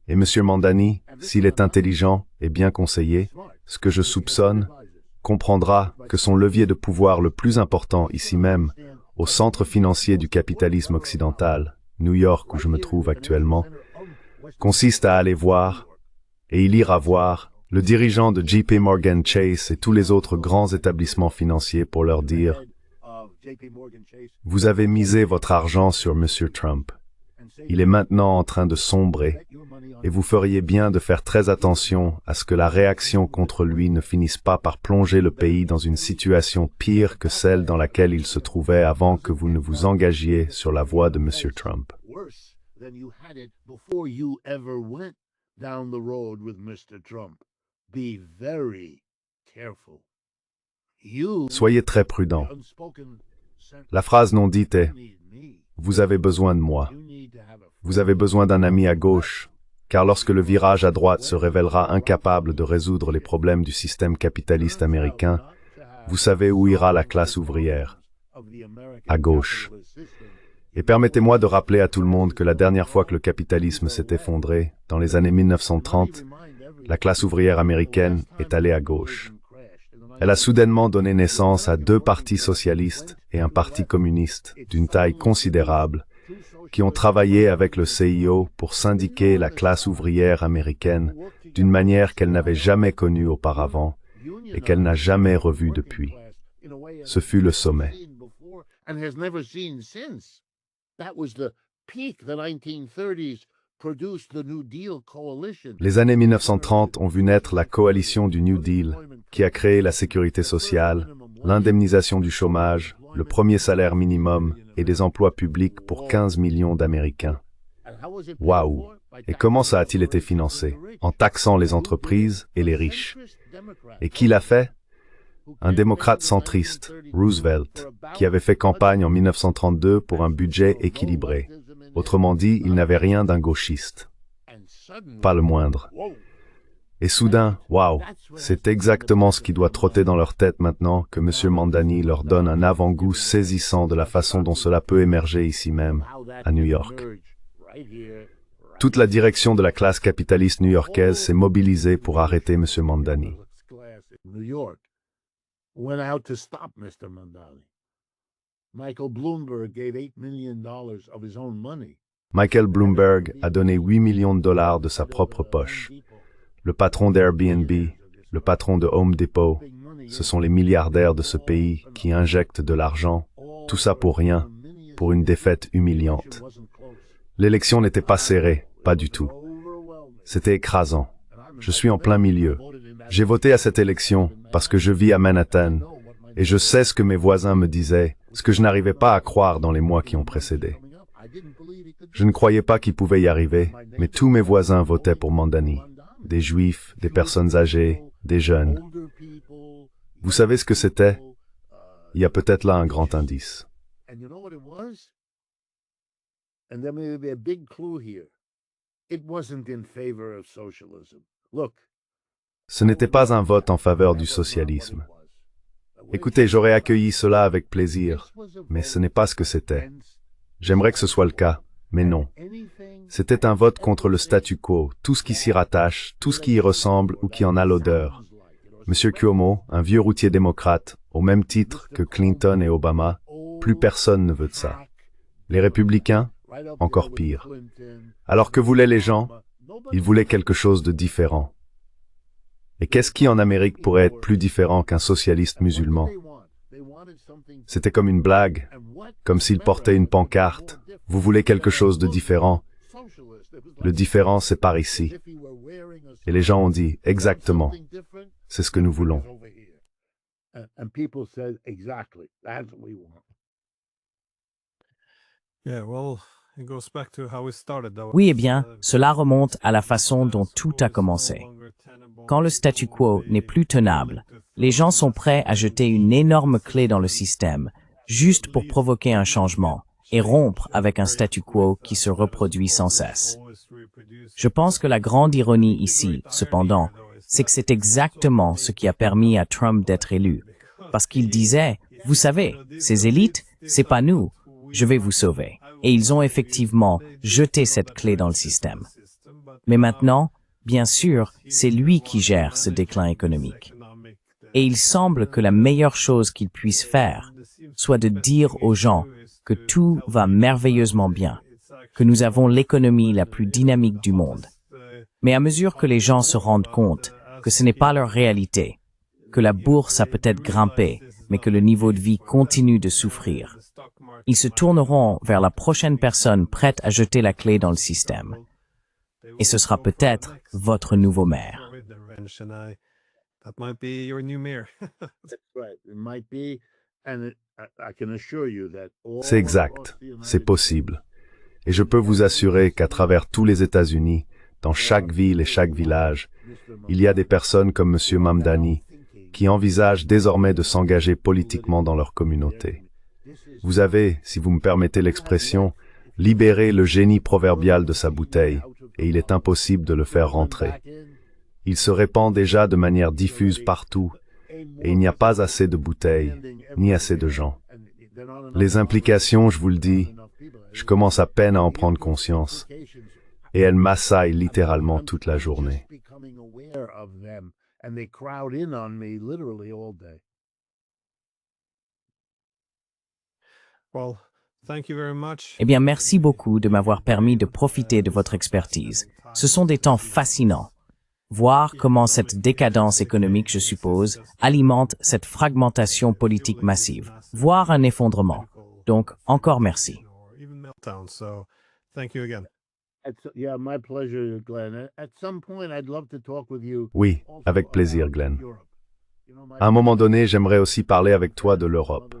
Et M. Mandani, s'il est intelligent et bien conseillé, ce que je soupçonne, comprendra que son levier de pouvoir le plus important ici même, au centre financier du capitalisme occidental, New York où je me trouve actuellement, consiste à aller voir, et il ira voir, le dirigeant de JP Morgan Chase et tous les autres grands établissements financiers pour leur dire « Vous avez misé votre argent sur M. Trump. Il est maintenant en train de sombrer et vous feriez bien de faire très attention à ce que la réaction contre lui ne finisse pas par plonger le pays dans une situation pire que celle dans laquelle il se trouvait avant que vous ne vous engagiez sur la voie de M. Trump. » Soyez très prudent. La phrase non dite est « Vous avez besoin de moi. Vous avez besoin d'un ami à gauche, car lorsque le virage à droite se révélera incapable de résoudre les problèmes du système capitaliste américain, vous savez où ira la classe ouvrière. À gauche. » Et permettez-moi de rappeler à tout le monde que la dernière fois que le capitalisme s'est effondré, dans les années 1930, la classe ouvrière américaine est allée à gauche. Elle a soudainement donné naissance à deux partis socialistes et un parti communiste d'une taille considérable, qui ont travaillé avec le CIO pour syndiquer la classe ouvrière américaine d'une manière qu'elle n'avait jamais connue auparavant et qu'elle n'a jamais revue depuis. Ce fut le sommet. Les années 1930 ont vu naître la coalition du New Deal, qui a créé la sécurité sociale, l'indemnisation du chômage, le premier salaire minimum et des emplois publics pour 15 millions d'Américains. Waouh! Et comment ça a-t-il été financé? En taxant les entreprises et les riches. Et qui l'a fait? Un démocrate centriste, Roosevelt, qui avait fait campagne en 1932 pour un budget équilibré. Autrement dit, il n'avait rien d'un gauchiste. Pas le moindre. Et soudain, waouh, c'est exactement ce qui doit trotter dans leur tête maintenant que M. Mamdani leur donne un avant-goût saisissant de la façon dont cela peut émerger ici même, à New York. Toute la direction de la classe capitaliste new-yorkaise s'est mobilisée pour arrêter M. Mamdani. Michael Bloomberg a donné 8 millions de dollars de sa propre poche. Le patron d'Airbnb, le patron de Home Depot, ce sont les milliardaires de ce pays qui injectent de l'argent, tout ça pour rien, pour une défaite humiliante. L'élection n'était pas serrée, pas du tout. C'était écrasant. Je suis en plein milieu. J'ai voté à cette élection parce que je vis à Manhattan et je sais ce que mes voisins me disaient, ce que je n'arrivais pas à croire dans les mois qui ont précédé. Je ne croyais pas qu'il pouvait y arriver, mais tous mes voisins votaient pour Mamdani. Des juifs, des personnes âgées, des jeunes. Vous savez ce que c'était? Il y a peut-être là un grand indice. Ce n'était pas un vote en faveur du socialisme. Écoutez, j'aurais accueilli cela avec plaisir, mais ce n'est pas ce que c'était. J'aimerais que ce soit le cas, mais non. C'était un vote contre le statu quo, tout ce qui s'y rattache, tout ce qui y ressemble ou qui en a l'odeur. Monsieur Cuomo, un vieux routier démocrate, au même titre que Clinton et Obama, plus personne ne veut de ça. Les républicains, encore pire. Alors que voulaient les gens? Ils voulaient quelque chose de différent. Et qu'est-ce qui en Amérique pourrait être plus différent qu'un socialiste musulman? C'était comme une blague, comme s'il portait une pancarte. Vous voulez quelque chose de différent? Le différent, c'est par ici. Et les gens ont dit, exactement, c'est ce que nous voulons. Oui, eh bien, cela remonte à la façon dont tout a commencé. Quand le statu quo n'est plus tenable, les gens sont prêts à jeter une énorme clé dans le système, juste pour provoquer un changement et rompre avec un statu quo qui se reproduit sans cesse. Je pense que la grande ironie ici, cependant, c'est que c'est exactement ce qui a permis à Trump d'être élu. Parce qu'il disait, vous savez, ces élites, c'est pas nous, je vais vous sauver. Et ils ont effectivement jeté cette clé dans le système. Mais maintenant, bien sûr, c'est lui qui gère ce déclin économique. Et il semble que la meilleure chose qu'il puisse faire soit de dire aux gens que tout va merveilleusement bien, que nous avons l'économie la plus dynamique du monde. Mais à mesure que les gens se rendent compte que ce n'est pas leur réalité, que la bourse a peut-être grimpé, mais que le niveau de vie continue de souffrir. Ils se tourneront vers la prochaine personne prête à jeter la clé dans le système. Et ce sera peut-être votre nouveau maire. C'est exact, c'est possible. Et je peux vous assurer qu'à travers tous les États-Unis, dans chaque ville et chaque village, il y a des personnes comme M. Mamdani qui envisagent désormais de s'engager politiquement dans leur communauté. Vous avez, si vous me permettez l'expression, libéré le génie proverbial de sa bouteille, et il est impossible de le faire rentrer. Il se répand déjà de manière diffuse partout, et il n'y a pas assez de bouteilles, ni assez de gens. Les implications, je vous le dis, je commence à peine à en prendre conscience, et elles m'assaillent littéralement toute la journée. Eh bien, merci beaucoup de m'avoir permis de profiter de votre expertise. Ce sont des temps fascinants. Voir comment cette décadence économique, je suppose, alimente cette fragmentation politique massive. Voir un effondrement. Donc, encore merci. Oui, avec plaisir, Glenn. À un moment donné, j'aimerais aussi parler avec toi de l'Europe.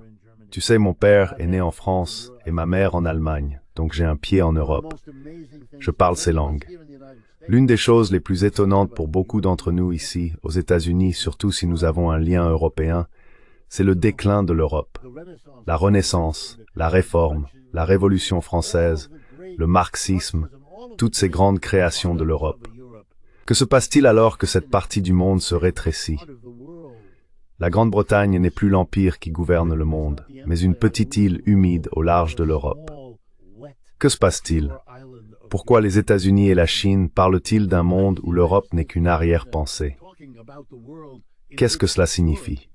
Tu sais, mon père est né en France et ma mère en Allemagne, donc j'ai un pied en Europe. Je parle ces langues. L'une des choses les plus étonnantes pour beaucoup d'entre nous ici, aux États-Unis, surtout si nous avons un lien européen, c'est le déclin de l'Europe. La Renaissance, la Réforme, la Révolution française, le marxisme, toutes ces grandes créations de l'Europe. Que se passe-t-il alors que cette partie du monde se rétrécit? La Grande-Bretagne n'est plus l'empire qui gouverne le monde, mais une petite île humide au large de l'Europe. Que se passe-t-il? Pourquoi les États-Unis et la Chine parlent-ils d'un monde où l'Europe n'est qu'une arrière-pensée? Qu'est-ce que cela signifie?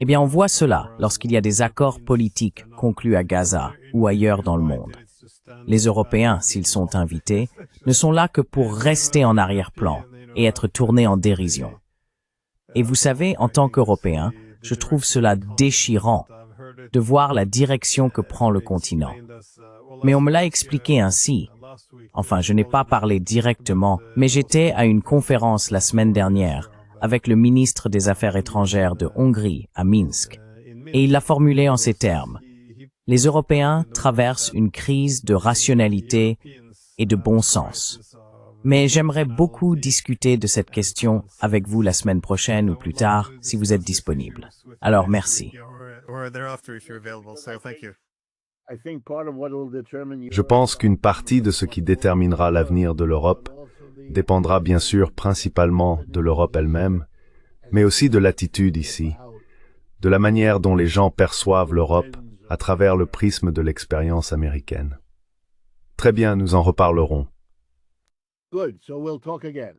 Eh bien, on voit cela lorsqu'il y a des accords politiques conclus à Gaza ou ailleurs dans le monde. Les Européens, s'ils sont invités, ne sont là que pour rester en arrière-plan et être tournés en dérision. Et vous savez, en tant qu'Européen, je trouve cela déchirant de voir la direction que prend le continent. Mais on me l'a expliqué ainsi. Enfin, je n'ai pas parlé directement, mais j'étais à une conférence la semaine dernière avec le ministre des Affaires étrangères de Hongrie à Minsk. Et il l'a formulé en ces termes. Les Européens traversent une crise de rationalité et de bon sens. Mais j'aimerais beaucoup discuter de cette question avec vous la semaine prochaine ou plus tard, si vous êtes disponible. Alors, merci. Je pense qu'une partie de ce qui déterminera l'avenir de l'Europe dépendra bien sûr principalement de l'Europe elle-même, mais aussi de l'attitude ici, de la manière dont les gens perçoivent l'Europe à travers le prisme de l'expérience américaine. Très bien, nous en reparlerons. Good, so we'll talk again.